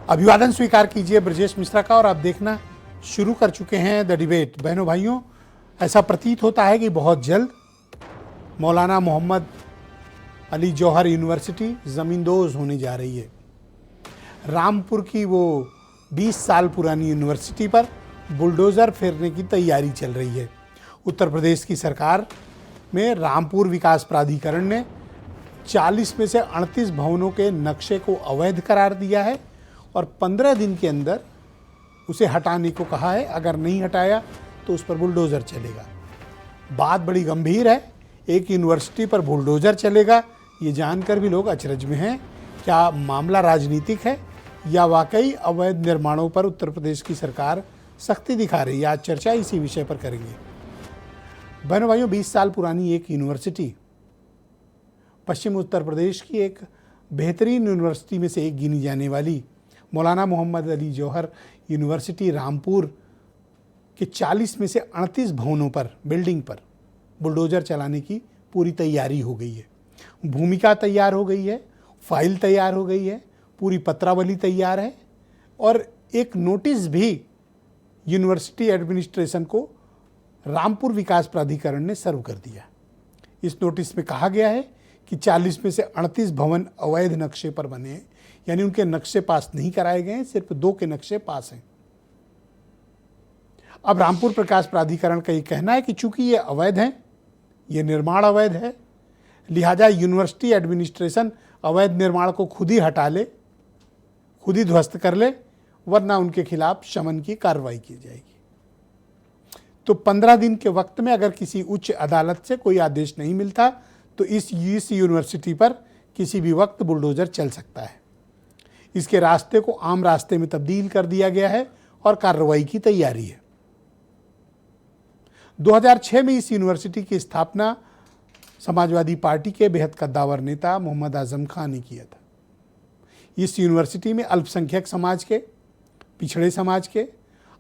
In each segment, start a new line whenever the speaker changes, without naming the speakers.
अभिवादन स्वीकार कीजिए ब्रजेश मिश्रा का और आप देखना शुरू कर चुके हैं द डिबेट। बहनों भाइयों, ऐसा प्रतीत होता है कि बहुत जल्द मौलाना मोहम्मद अली जौहर यूनिवर्सिटी ज़मींदोज़ होने जा रही है। रामपुर की वो 20 साल पुरानी यूनिवर्सिटी पर बुलडोज़र फेरने की तैयारी चल रही है। उत्तर प्रदेश की सरकार में रामपुर विकास प्राधिकरण ने 40 में से 38 भवनों के नक्शे को अवैध करार दिया है और 15 दिन के अंदर उसे हटाने को कहा है। अगर नहीं हटाया तो उस पर बुलडोज़र चलेगा। बात बड़ी गंभीर है, एक यूनिवर्सिटी पर बुलडोज़र चलेगा, ये जानकर भी लोग अचरज में हैं। क्या मामला राजनीतिक है या वाकई अवैध निर्माणों पर उत्तर प्रदेश की सरकार सख्ती दिखा रही है? आज चर्चा इसी विषय पर करेंगे। बहनों भाइयों, 20 साल पुरानी एक यूनिवर्सिटी पश्चिम उत्तर प्रदेश की एक बेहतरीन यूनिवर्सिटी में से एक गिनी जाने वाली मौलाना मोहम्मद अली जौहर यूनिवर्सिटी रामपुर के 40 में से 38 भवनों पर, बिल्डिंग पर बुलडोज़र चलाने की पूरी तैयारी हो गई है। भूमिका तैयार हो गई है, फाइल तैयार हो गई है, पूरी पत्रावली तैयार है और एक नोटिस भी यूनिवर्सिटी एडमिनिस्ट्रेशन को रामपुर विकास प्राधिकरण ने सर्व कर दिया। इस नोटिस में कहा गया है कि 40 में से 38 भवन अवैध नक्शे पर बने हैं, यानी उनके नक्शे पास नहीं कराए गए हैं, सिर्फ 2 के नक्शे पास हैं। अब रामपुर विकास प्राधिकरण का ये कहना है कि चूंकि ये अवैध हैं, ये निर्माण अवैध है, लिहाजा यूनिवर्सिटी एडमिनिस्ट्रेशन अवैध निर्माण को खुद ही हटा ले, खुद ही ध्वस्त कर ले, वरना उनके खिलाफ शमन की कार्रवाई की जाएगी। तो 15 दिन के वक्त में अगर किसी उच्च अदालत से कोई आदेश नहीं मिलता तो इस यूनिवर्सिटी पर किसी भी वक्त बुलडोज़र चल सकता है। इसके रास्ते को आम रास्ते में तब्दील कर दिया गया है और कार्रवाई की तैयारी है। 2006 में इस यूनिवर्सिटी की स्थापना समाजवादी पार्टी के बेहद कद्दावर नेता मोहम्मद आजम खान ने किया था। इस यूनिवर्सिटी में अल्पसंख्यक समाज के, पिछड़े समाज के,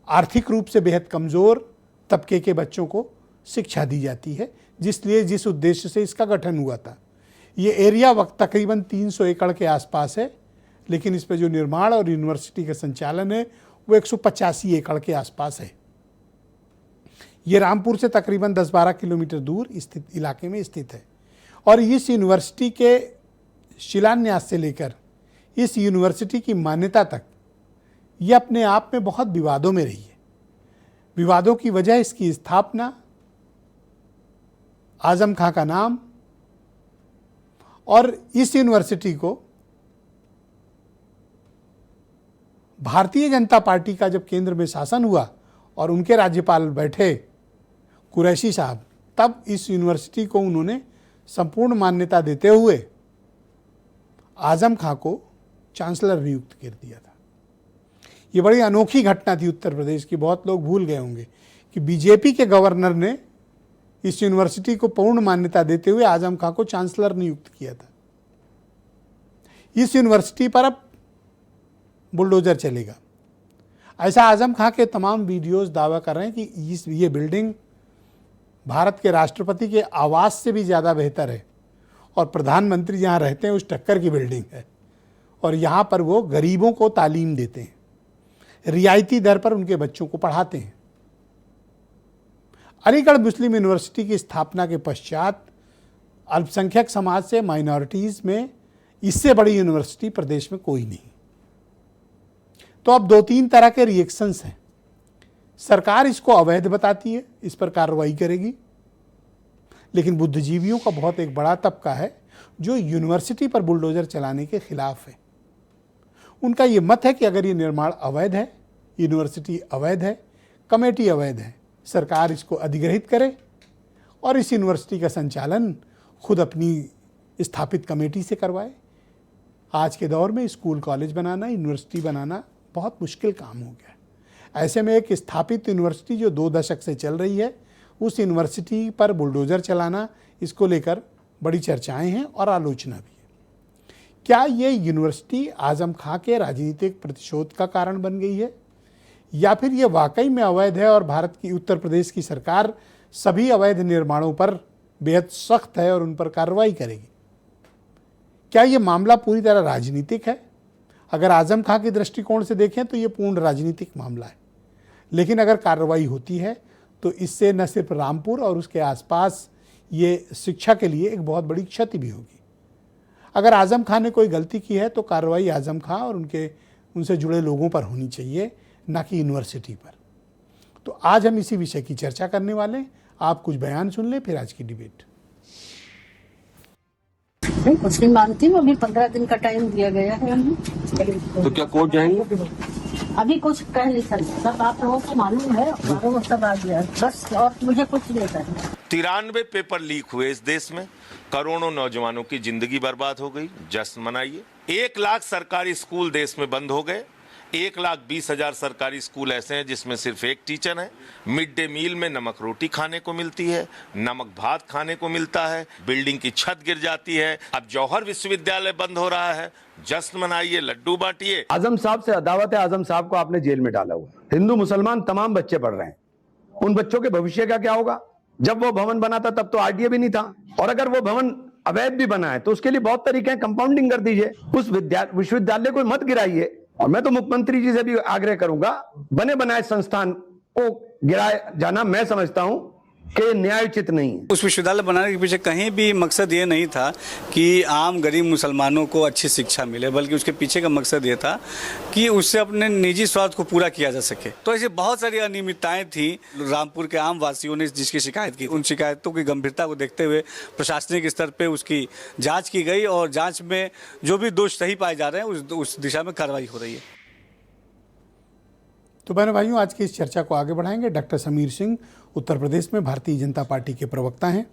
आर्थिक रूप से बेहद कमज़ोर तबके के बच्चों को शिक्षा दी जाती है, जिस उद्देश्य से इसका गठन हुआ था। ये एरिया वक्त तकरीबन 300 एकड़ के आसपास है, लेकिन इस पर जो निर्माण और यूनिवर्सिटी का संचालन है वो 185 एकड़ के आसपास है। ये रामपुर से तकरीबन 10-12 किलोमीटर दूर स्थित इलाके में स्थित है और इस यूनिवर्सिटी के शिलान्यास से लेकर इस यूनिवर्सिटी की मान्यता तक ये अपने आप में बहुत विवादों में रही है। विवादों की वजह इसकी स्थापना, आजम खां का नाम और इस यूनिवर्सिटी को भारतीय जनता पार्टी का जब केंद्र में शासन हुआ और उनके राज्यपाल बैठे कुरैशी साहब, तब इस यूनिवर्सिटी को उन्होंने संपूर्ण मान्यता देते हुए आजम खां को चांसलर नियुक्त कर दिया था। ये बड़ी अनोखी घटना थी उत्तर प्रदेश की। बहुत लोग भूल गए होंगे कि बीजेपी के गवर्नर ने इस यूनिवर्सिटी को पूर्ण मान्यता देते हुए आजम खां को चांसलर नियुक्त किया था। इस यूनिवर्सिटी पर अब बुलडोज़र चलेगा, ऐसा आजम खां के तमाम वीडियोस दावा कर रहे हैं कि ये बिल्डिंग भारत के राष्ट्रपति के आवास से भी ज़्यादा बेहतर है और प्रधानमंत्री जहाँ रहते हैं उस टक्कर की बिल्डिंग है और यहाँ पर वो गरीबों को तालीम देते हैं, रियायती दर पर उनके बच्चों को पढ़ाते हैं। अलीगढ़ मुस्लिम यूनिवर्सिटी की स्थापना के पश्चात अल्पसंख्यक समाज से माइनॉरिटीज़ में इससे बड़ी यूनिवर्सिटी प्रदेश में कोई नहीं। तो अब 2-3 तरह के रिएक्शंस हैं। सरकार इसको अवैध बताती है, इस पर कार्रवाई करेगी, लेकिन बुद्धिजीवियों का बहुत एक बड़ा तबका है जो यूनिवर्सिटी पर बुलडोज़र चलाने के खिलाफ है। उनका ये मत है कि अगर ये निर्माण अवैध है, यूनिवर्सिटी अवैध है, कमेटी अवैध है, सरकार इसको अधिग्रहित करे और इस यूनिवर्सिटी का संचालन खुद अपनी स्थापित कमेटी से करवाए। आज के दौर में स्कूल कॉलेज बनाना, यूनिवर्सिटी बनाना बहुत मुश्किल काम हो गया है। ऐसे में एक स्थापित यूनिवर्सिटी जो 2 दशक से चल रही है, उस यूनिवर्सिटी पर बुलडोज़र चलाना, इसको लेकर बड़ी चर्चाएं हैं और आलोचना भी है। क्या ये यूनिवर्सिटी आजम खां के राजनीतिक प्रतिशोध का कारण बन गई है या फिर ये वाकई में अवैध है और भारत की उत्तर प्रदेश की सरकार सभी अवैध निर्माणों पर बेहद सख्त है और उन पर कार्रवाई करेगी? क्या ये मामला पूरी तरह राजनीतिक है? अगर आजम खां के दृष्टिकोण से देखें तो ये पूर्ण राजनीतिक मामला है, लेकिन अगर कार्रवाई होती है तो इससे न सिर्फ रामपुर और उसके आसपास ये शिक्षा के लिए एक बहुत बड़ी क्षति भी होगी। अगर आजम खां ने कोई गलती की है तो कार्रवाई आजम खां और उनसे जुड़े लोगों पर होनी चाहिए, ना कि यूनिवर्सिटी पर। तो आज हम इसी विषय की चर्चा करने वाले हैं। आप कुछ बयान सुन लें, फिर आज की डिबेट।
नहीं, कुछ नहीं मानती हूँ। अभी 15 दिन का टाइम दिया गया है हमें।
तो क्या कोर्ट जाएंगे?
अभी कुछ कह नहीं सकते, सब आप लोगों को मालूम है, अखबारों में सब आ गया बस, और मुझे कुछ नहीं करना।
93 पेपर लीक हुए इस देश में, करोड़ों नौजवानों की जिंदगी बर्बाद हो गई, जश्न मनाइए। 1 लाख सरकारी स्कूल देश में बंद हो गए। 1,20,000 सरकारी स्कूल ऐसे हैं जिसमें सिर्फ एक टीचर है। मिड डे मील में नमक रोटी खाने को मिलती है, नमक भात खाने को मिलता है, बिल्डिंग की छत गिर जाती है। अब जौहर विश्वविद्यालय बंद हो रहा है, जश्न मनाइए, लड्डू बांटिए।
आजम साहब से अदावत है, आजम साहब को आपने जेल में डाला हुआ। हिंदू मुसलमान तमाम बच्चे पढ़ रहे हैं, उन बच्चों के भविष्य का क्या होगा? जब वो भवन बना था तब तो आरटीए भी नहीं था, और अगर वो भवन अवैध भी बना है तो उसके लिए बहुत तरीके हैं, कंपाउंडिंग कर दीजिए, उस विश्वविद्यालय को मत गिराइए। और मैं तो मुख्यमंत्री जी से भी आग्रह करूंगा, बने बनाए संस्थान को गिराया जाना मैं समझता हूं कि न्यायोचित नहीं है।
उस विश्वविद्यालय बनाने के पीछे कहीं भी मकसद ये नहीं था कि आम गरीब मुसलमानों को अच्छी शिक्षा मिले, बल्कि उसके पीछे का मकसद ये था कि उससे अपने निजी स्वार्थ को पूरा किया जा सके। तो ऐसी बहुत सारी अनियमितताएं थी रामपुर के आम वासियों ने जिसकी शिकायत की। उन शिकायतों की गंभीरता को देखते हुए प्रशासनिक स्तर पर उसकी जाँच की गई, और जाँच में जो भी दोष सही पाए जा रहे हैं उस दिशा में कार्रवाई हो रही है।
तो बहनों भाइयों, आज की इस चर्चा को आगे बढ़ाएंगे डॉक्टर समीर सिंह, उत्तर प्रदेश में भारतीय जनता पार्टी के प्रवक्ता हैं।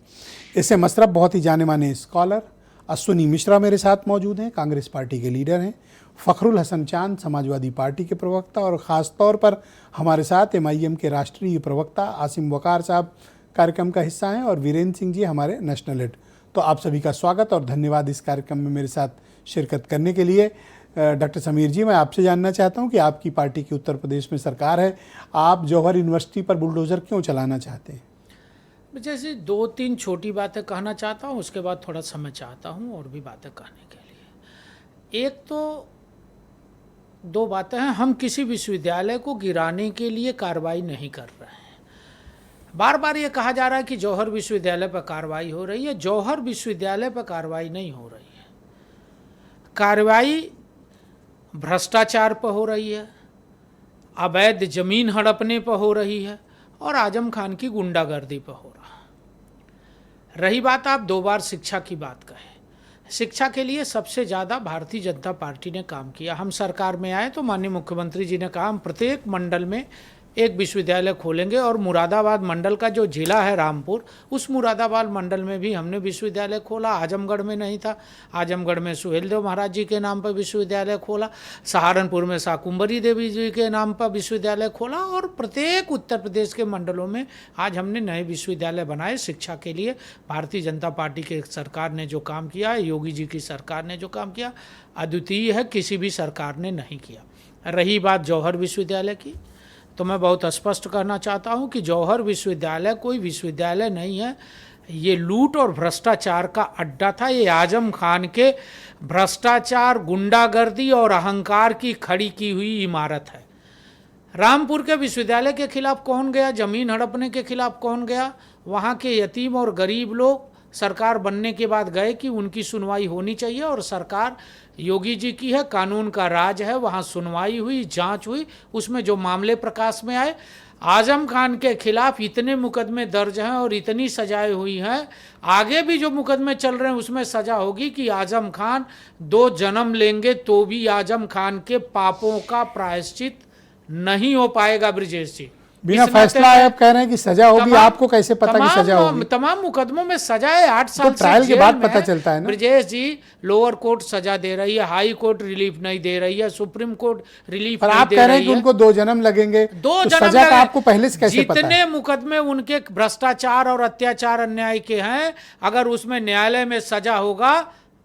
इससे मसरफ बहुत ही जाने माने स्कॉलर अश्विनी मिश्रा मेरे साथ मौजूद हैं, कांग्रेस पार्टी के लीडर हैं। फ़खरुल हसन चांद समाजवादी पार्टी के प्रवक्ता, और ख़ास तौर पर हमारे साथ MIM के राष्ट्रीय प्रवक्ता आसिम वकार साहब कार्यक्रम का हिस्सा हैं, और वीरेंद्र सिंह जी हमारे नेशनल हेड। तो आप सभी का स्वागत और धन्यवाद इस कार्यक्रम में मेरे साथ शिरकत करने के लिए। डॉक्टर समीर जी, मैं आपसे जानना चाहता हूं कि आपकी पार्टी की उत्तर प्रदेश में सरकार है, आप जौहर यूनिवर्सिटी पर बुलडोज़र क्यों चलाना चाहते हैं?
जैसे 2-3 छोटी बातें कहना चाहता हूं, उसके बाद थोड़ा समय चाहता हूं और भी बातें कहने के लिए। एक तो 2 बातें हैं, हम किसी विश्वविद्यालय को गिराने के लिए कार्रवाई नहीं कर रहे हैं। बार बार ये कहा जा रहा है कि जौहर विश्वविद्यालय पर कार्रवाई हो रही है। जौहर विश्वविद्यालय पर कार्रवाई नहीं हो रही है। कार्रवाई भ्रष्टाचार पर हो रही है, अवैध जमीन हड़पने पर हो रही है, और आजम खान की गुंडागर्दी पर हो रहा है। रही बात, आप 2 बार शिक्षा की बात कहें। शिक्षा के लिए सबसे ज़्यादा भारतीय जनता पार्टी ने काम किया। हम सरकार में आए तो माननीय मुख्यमंत्री जी ने कहा हम प्रत्येक मंडल में एक विश्वविद्यालय खोलेंगे, और मुरादाबाद मंडल का जो जिला है रामपुर, उस मुरादाबाद मंडल में भी हमने विश्वविद्यालय खोला। आजमगढ़ में नहीं था, आजमगढ़ में सुहेलदेव महाराज जी के नाम पर विश्वविद्यालय खोला। सहारनपुर में शाकुंभरी देवी जी के नाम पर विश्वविद्यालय खोला, और प्रत्येक उत्तर प्रदेश के मंडलों में आज हमने नए विश्वविद्यालय बनाए शिक्षा के लिए। भारतीय जनता पार्टी के सरकार ने जो काम किया है, योगी जी की सरकार ने जो काम किया, अद्वितीय है, किसी भी सरकार ने नहीं किया। रही बात जौहर विश्वविद्यालय की, तो मैं बहुत स्पष्ट कहना चाहता हूं कि जौहर विश्वविद्यालय कोई विश्वविद्यालय नहीं है। ये लूट और भ्रष्टाचार का अड्डा था। ये आजम खान के भ्रष्टाचार, गुंडागर्दी और अहंकार की खड़ी की हुई इमारत है। रामपुर के विश्वविद्यालय के खिलाफ कौन गया? जमीन हड़पने के खिलाफ कौन गया? वहाँ के यतीम और गरीब लोग सरकार बनने के बाद गए कि उनकी सुनवाई होनी चाहिए, और सरकार योगी जी की है, कानून का राज है। वहाँ सुनवाई हुई, जांच हुई, उसमें जो मामले प्रकाश में आए, आजम खान के खिलाफ इतने मुकदमे दर्ज हैं और इतनी सजाएं हुई हैं, आगे भी जो मुकदमे चल रहे हैं उसमें सजा होगी कि आजम खान 2 जन्म लेंगे तो भी आजम खान के पापों का प्रायश्चित नहीं हो पाएगा। ब्रिजेश जी,
बिना फैसला आए आप कह रहे हैं कि सजा होगी, आपको कैसे पता कि सजा होगी?
तमाम मुकदमों में सजा है, 8 साल
तो ट्रायल के बाद पता चलता है ना।
ब्रजेश जी, लोअर कोर्ट सजा दे रही है, हाई कोर्ट रिलीफ नहीं दे रही है, सुप्रीम कोर्ट रिलीफ नहीं दे रही है।
आप कह रहे हैं कि उनको 2 जन्म लगेंगे,
2
तो
जन्म
सजा का आपको पहले से कैसे पता है?
जितने मुकदमे उनके भ्रष्टाचार और अत्याचार अन्याय के हैं, अगर उसमें न्यायालय में सजा होगा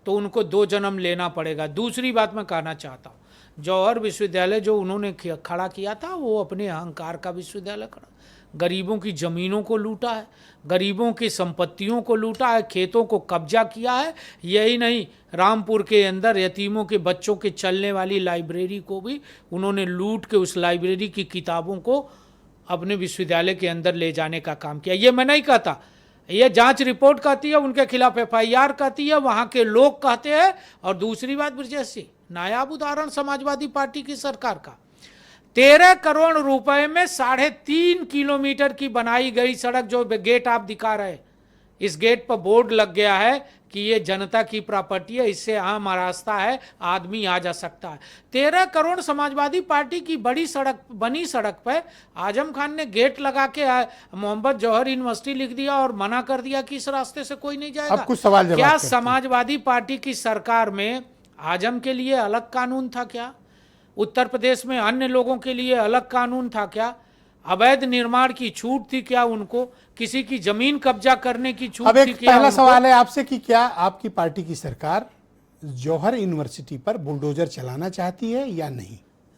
तो उनको 2 जन्म लेना पड़ेगा। दूसरी बात मैं कहना चाहता हूँ, जौहर विश्वविद्यालय जो उन्होंने खड़ा किया था वो अपने अहंकार का विश्वविद्यालय खड़ा, गरीबों की ज़मीनों को लूटा है, गरीबों की संपत्तियों को लूटा है, खेतों को कब्जा किया है। यही नहीं, रामपुर के अंदर यतीमों के बच्चों के चलने वाली लाइब्रेरी को भी उन्होंने लूट के उस लाइब्रेरी की किताबों को अपने विश्वविद्यालय के अंदर ले जाने का काम किया। ये मैं नहीं कहता, ये जांच रिपोर्ट कहती है, उनके खिलाफ FIR कहती है, वहाँ के लोग कहते हैं। और दूसरी बात ब्रजेश जी, नायाब उदाहरण समाजवादी पार्टी की सरकार का, 13 करोड़ रुपए में 3.5 किलोमीटर की बनाई गई सड़क, जो गेट आप दिखा रहे, इस गेट पर बोर्ड लग गया है कि ये जनता की प्रॉपर्टी है, इससे आम रास्ता है, आदमी आ जा सकता है। 13 करोड़ समाजवादी पार्टी की बड़ी सड़क बनी सड़क पर आजम खान ने गेट लगा के मोहम्मद जौहर यूनिवर्सिटी लिख दिया और मना कर दिया कि इस रास्ते से कोई नहीं जाएगा।
अब कुछ सवाल जवाब
क्या
करते हैं।
समाजवादी पार्टी की सरकार में आजम के लिए अलग कानून था क्या? उत्तर प्रदेश में अन्य लोगों के लिए अलग कानून था क्या? अवैध निर्माण की छूट थी क्या उनको? किसी की जमीन कब्जा करने की छूट
अब
थी
एक
क्या
पहला
उनको?
सवाल है आपसे कि क्या आपकी पार्टी की सरकार जौहर यूनिवर्सिटी पर बुलडोजर चलाना चाहती है या नहीं?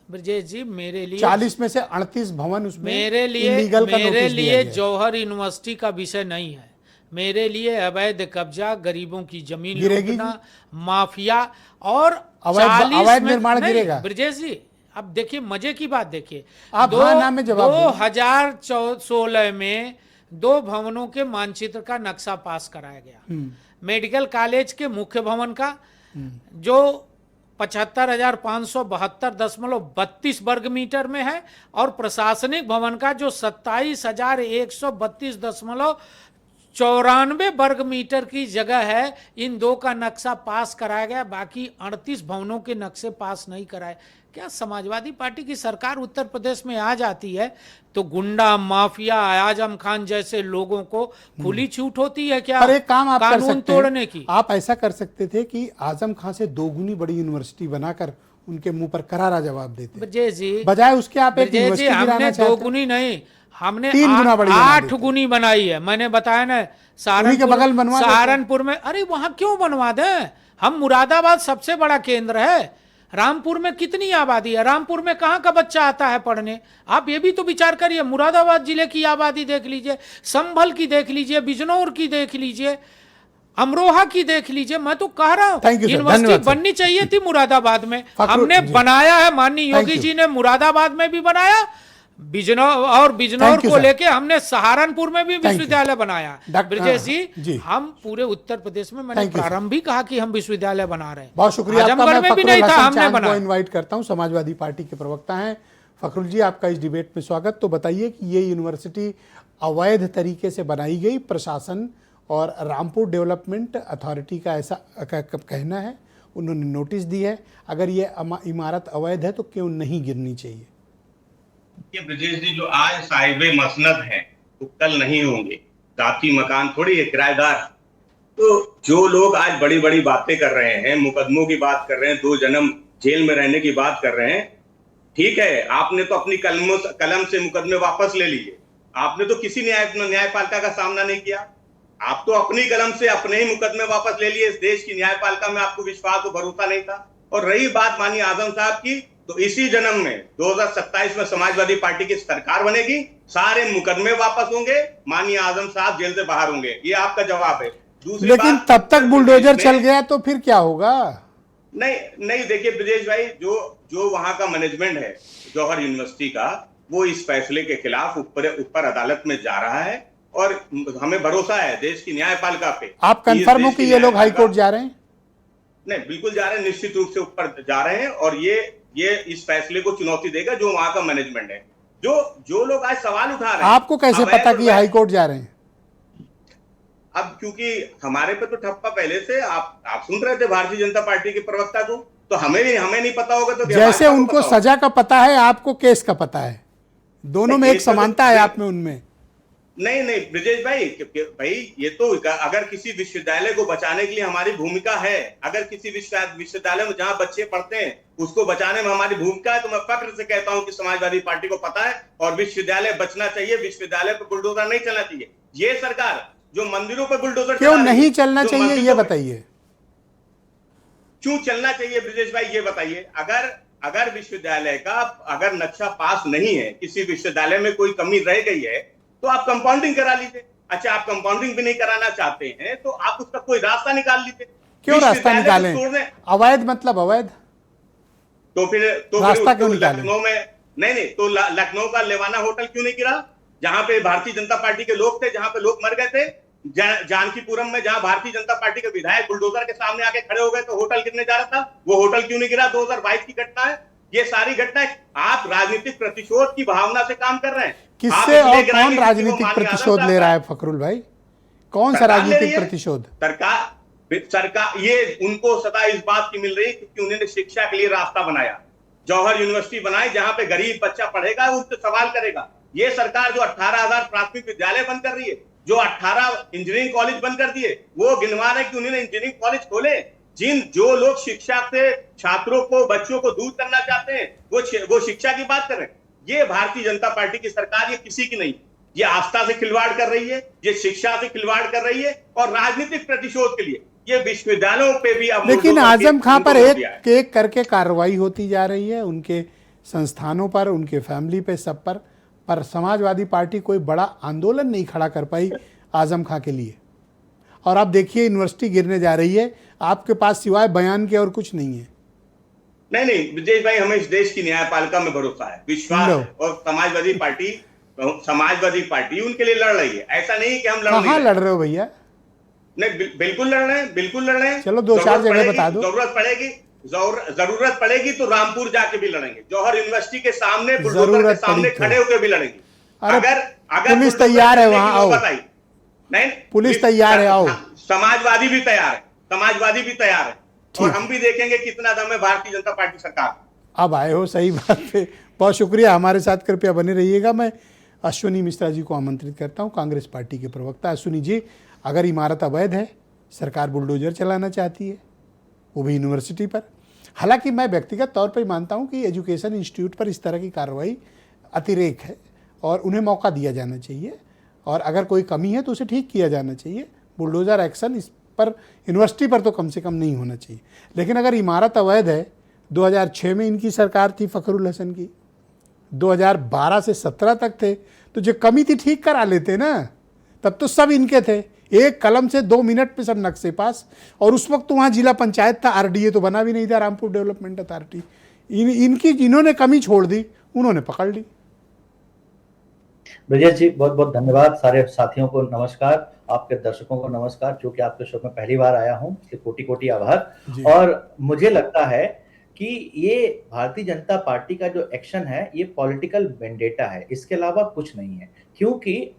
ब्रजेश जी, मेरे लिए
40 में से 38 भवन उसमें
मेरे लिए
illegal का
मेरे
नोटिस दिया
लिए
गया है।
जौहर यूनिवर्सिटी का विषय नहीं है। मेरे लिए अवैध कब्जा, गरीबों की जमीन
गिरेगी
लूटना, माफिया और
अवैध निर्माण गिरेगा।
ब्रजेश जी, अब देखिए मजे की बात देखिए,
आप हाँ ना में जवाब दीजिए।
2016 में 2 भवनों के मानचित्र का नक्शा पास कराया गया। मेडिकल कॉलेज के मुख्य भवन का जो 75,572.32 वर्ग मीटर में है, और प्रशासनिक भवन का जो 27,132.94 वर्ग मीटर की जगह है, इन 2 का नक्शा पास कराया गया। बाकी 38 भवनों के नक्शे पास नहीं कराए। क्या समाजवादी पार्टी की सरकार उत्तर प्रदेश में आ जाती है तो गुंडा माफिया आजम खान जैसे लोगों को खुली छूट होती है क्या?
पर एक काम आप कर
कानून
सकते
तोड़ने
हैं,
की।
आप ऐसा कर सकते थे कि आजम खान से 2 गुनी बड़ी यूनिवर्सिटी बनाकर उनके मुंह पर करारा जवाब देते,
ब्रजेश जी,
बजाय उसके आप एक
ब्रजेश जी,
यूनिवर्सिटी
हमने
गिराना
2
चाहते हैं।
गुनी नहीं, हमने
3 गुना बड़ी बना
8
देते।
गुनी बनाई है। मैंने बताया ना,
उन्हीं के बगल बनवा देते।
सहारनपुर में, अरे वहां क्यों बनवा दें? हम मुरादाबाद सबसे बड़ा केंद्र है। रामपुर में कितनी आबादी है? रामपुर में कहाँ का बच्चा आता है पढ़ने? आप ये भी तो विचार करिए। मुरादाबाद जिले की आबादी देख लीजिए, संभल की देख लीजिए, बिजनौर की देख लीजिए, अमरोहा की देख लीजिए। मैं तो कह रहा हूँ
Thank you, sir.
यूनिवर्सिटी
धन्यवाद, sir.
बननी चाहिए थी मुरादाबाद में।
फखरुल
हमने
जी।
बनाया है, माननीय
Thank
योगी
you.
जी ने मुरादाबाद में भी बनाया, बिजनौर
Thank you,
को
sir.
लेके हमने सहारनपुर में भी
Thank you.
विश्वविद्यालय बनाया।
डॉक्टर-
ब्रजेश
जी।
जी, हम पूरे उत्तर प्रदेश में, मैंने
Thank you, sir.
प्रारंभ भी कहा कि हम विश्वविद्यालय बना रहे हैं।
बहुत शुक्रिया आपका।
आजमगढ़
मैं
में भी
फखरुल
नहीं था,
हसन
हमने
चांद को
बनाया।
इनवाइट करता हूं, समाजवादी पार्टी के प्रवक्ता हैं। फखरुल जी, आपका इस डिबेट में स्वागत। तो बताइए कि ये यूनिवर्सिटी अवैध तरीके से बनाई गई, प्रशासन और रामपुर डेवलपमेंट अथॉरिटी का ऐसा कहना है, उन्होंने नोटिस दी है। अगर ये इमारत अवैध है तो क्यों नहीं गिरनी चाहिए?
ये ब्रजेश जी, जो आज साहिबे मसनद हैं वो कल नहीं होंगे। जाती मकान थोड़ी है, किराएदार। तो जो लोग आज बड़ी बड़ी बातें कर रहे हैं, मुकदमों की बात कर रहे हैं, 2 जन्म जेल में रहने की बात कर रहे हैं, ठीक है, आपने तो अपनी कलम से मुकदमे वापस ले लिए। आपने तो किसी न्यायपालिका का सामना नहीं किया। आप तो अपनी कलम से अपने ही मुकदमे वापस ले लिए। इस देश की न्यायपालिका में आपको विश्वास और भरोसा नहीं था। और रही बात माननीय आजम साहब की, तो इसी जन्म में 2027 में समाजवादी पार्टी की सरकार बनेगी, सारे मुकदमे वापस होंगे, माननीय आजम साहब जेल से बाहर होंगे। ये आपका जवाब है। दूसरी
लेकिन
बात,
तब तक बुलडोजर चल गया तो फिर क्या होगा?
नहीं देखिए ब्रजेश भाई, जो वहां का मैनेजमेंट है जौहर यूनिवर्सिटी का, वो इस फैसले के खिलाफ ऊपर अदालत में जा रहा है। और हमें भरोसा है देश की न्यायपालिका पे।
आप कंफर्म हो कि ये लोग हाईकोर्ट जा रहे हैं?
नहीं, बिल्कुल जा रहे हैं, निश्चित रूप से ऊपर जा रहे हैं। और ये इस फैसले को चुनौती देगा जो वहां का मैनेजमेंट है। जो लोग आज सवाल उठा रहे हैं,
आपको कैसे पता कि हाईकोर्ट जा रहे हैं?
अब क्योंकि हमारे पे तो ठप्पा पहले से, आप सुन रहे थे भारतीय जनता पार्टी के प्रवक्ता को, तो हमें नहीं पता होगा तो
जैसे उनको सजा का पता है, आपको केस का पता है, दोनों में एक समानता है आप में उनमें।
नहीं ब्रजेश भाई ये तो अगर किसी विश्वविद्यालय को बचाने के लिए हमारी भूमिका है, अगर किसी विश्वविद्यालय में जहां बच्चे पढ़ते हैं उसको बचाने में हमारी भूमिका है, तो मैं फक्र से कहता हूं कि समाजवादी पार्टी को पता है और विश्वविद्यालय बचना चाहिए। विश्वविद्यालय पर बुलडोजर नहीं चलना चाहिए। ये सरकार जो मंदिरों पर बुलडोजर
क्यों नहीं चलना चाहिए, ये बताइए।
क्यों चलना चाहिए ब्रजेश भाई, ये बताइए। अगर विश्वविद्यालय का अगर नक्शा पास नहीं है, किसी विश्वविद्यालय में कोई कमी रह गई है, तो आप कंपाउंडिंग करा लीजिए। अच्छा, आप कंपाउंडिंग भी नहीं कराना चाहते हैं तो आप उसका कोई रास्ता निकाल लीजिए।
क्यों रास्ता
विश्वविद्यालय को
निकालें?
तोड़ने-
अवैध मतलब अवैध,
तो फिर
रास्ता क्यों
उसको
निकालें?
लखनऊ में नहीं, तो लखनऊ का लेवाना होटल क्यों नहीं गिरा, जहां पे भारतीय जनता पार्टी के लोग थे, जहां पे लोग मर गए थे। जानकीपुरम में जहां भारतीय जनता पार्टी के विधायक बुलडोजर के सामने आके खड़े हो गए तो होटल गिरने जा रहा था, वो होटल क्यों नहीं गिरा? 2022 की घटना है। ये सारी घटनाएं आप राजनीतिक प्रतिशोध की भावना से काम कर रहे हैं।
किससे
आप
और
इसलिए गिराएंगे
कौन
क्योंकि वो
राजनीतिक
माननीय
प्रतिशोध
आदम
ले
साहब
रहा
का-
है फखरुल भाई? कौन सा
सरकार ले रही
राजनीतिक
है।
प्रतिशोध?
सरकार ये उनको सदा इस बात की मिल रही है क्योंकि उन्होंने शिक्षा के लिए रास्ता बनाया, जौहर यूनिवर्सिटी बनाई, जहां पे गरीब बच्चा पढ़ेगा उससे सवाल करेगा। ये सरकार जो 18,000 प्राथमिक विद्यालय बंद कर रही है, जो 18 इंजीनियरिंग कॉलेज बंद कर दिए, वो गिनवा रहे कि उन्होंने इंजीनियरिंग कॉलेज खोले। जो लोग शिक्षा से छात्रों को, बच्चों को दूर करना चाहते हैं, वो शिक्षा की बात कर रहे हैं। ये भारतीय जनता पार्टी की सरकार, ये किसी की नहीं। ये आस्था से खिलवाड़ कर रही है, ये शिक्षा से खिलवाड़ कर रही है और राजनीतिक प्रतिशोध के लिए ये विश्वविद्यालयों पे भी अब
लेकिन आजम खां पर
उनको
एक एक करके कार्रवाई होती जा रही है, उनके संस्थानों पर, उनके फैमिली पे, सब पर समाजवादी पार्टी कोई बड़ा आंदोलन नहीं खड़ा कर पाई आजम खां के लिए। और आप देखिए यूनिवर्सिटी गिरने जा रही है, आपके पास सिवाय बयान के और कुछ नहीं है।
नहीं विजय भाई, हमें इस देश की न्यायपालिका में भरोसा है, विश्वास
लो।
है और समाजवादी पार्टी उनके लिए लड़ रही है। ऐसा नहीं कि हम लड़ नहीं
कहाँ
रहे।
लड़ रहे हो भैया?
नहीं, बिल्कुल लड़ रहे हैं, बिल्कुल लड़ रहे हैं।
चलो 2-4 जगह
पड़ेगी,
बता दो।
जरूरत पड़ेगी तो रामपुर जाके भी लड़ेंगे, जौहर यूनिवर्सिटी के सामने, बुलडोजर के
जरूरत
सामने
पड़ी तो।
खड़े होकर भी लड़ेंगे।
अरे,
अगर
पुलिस
बुलडोजर
तैयार है,
करने की
वहां आओ।
नौबत आई- नहीं,
पुलिस तैयार है, आओ।
समाजवादी भी तैयार है, समाजवादी भी तैयार है और
ठीक।
हम भी देखेंगे कितना दम है भारतीय जनता पार्टी सरकार।
अब आए हो सही बात पे, बहुत शुक्रिया। हमारे साथ कृपया बने रहिएगा। मैं अश्विनी मिश्रा जी को आमंत्रित करता हूं, कांग्रेस पार्टी के प्रवक्ता। अश्विनी जी, अगर इमारत अवैध है, सरकार बुलडोजर चलाना चाहती है, वो भी यूनिवर्सिटी पर। हालांकि मैं व्यक्तिगत तौर पर मानता हूं कि एजुकेशन इंस्टीट्यूट पर इस तरह की कार्रवाई अतिरेक है और उन्हें मौका दिया जाना चाहिए, और अगर कोई कमी है तो उसे ठीक किया जाना चाहिए। बुलडोजर एक्शन इस पर, यूनिवर्सिटी पर तो कम से कम नहीं होना चाहिए। लेकिन अगर इमारत अवैध है, 2006 में इनकी सरकार थी फखरुल हसन की, 2012 से 17 तक थे, तो जो कमी थी ठीक करा लेते ना। तब तो सब इनके थे, एक कलम से 2 मिनट पे सब नक्शे पास। और उस वक्त तो वहाँ जिला पंचायत था, आरडीए तो बना भी नहीं था, रामपुर डेवलपमेंट अथॉरिटी। इनकी जिन्होंने कमी छोड़ दी उन्होंने पकड़ ली।
ब्रजेश जी, बहुत बहुत धन्यवाद। सारे साथियों को नमस्कार, आपके दर्शकों को नमस्कार। क्योंकि आपके शो में पहली बार आया हूं, इसलिए कोटि कोटि आभार। और मुझे लगता है कि ये भारतीय जनता पार्टी का जो एक्शन है, ये पॉलिटिकल वेंडेटा है, इसके अलावा कुछ नहीं है। क्योंकि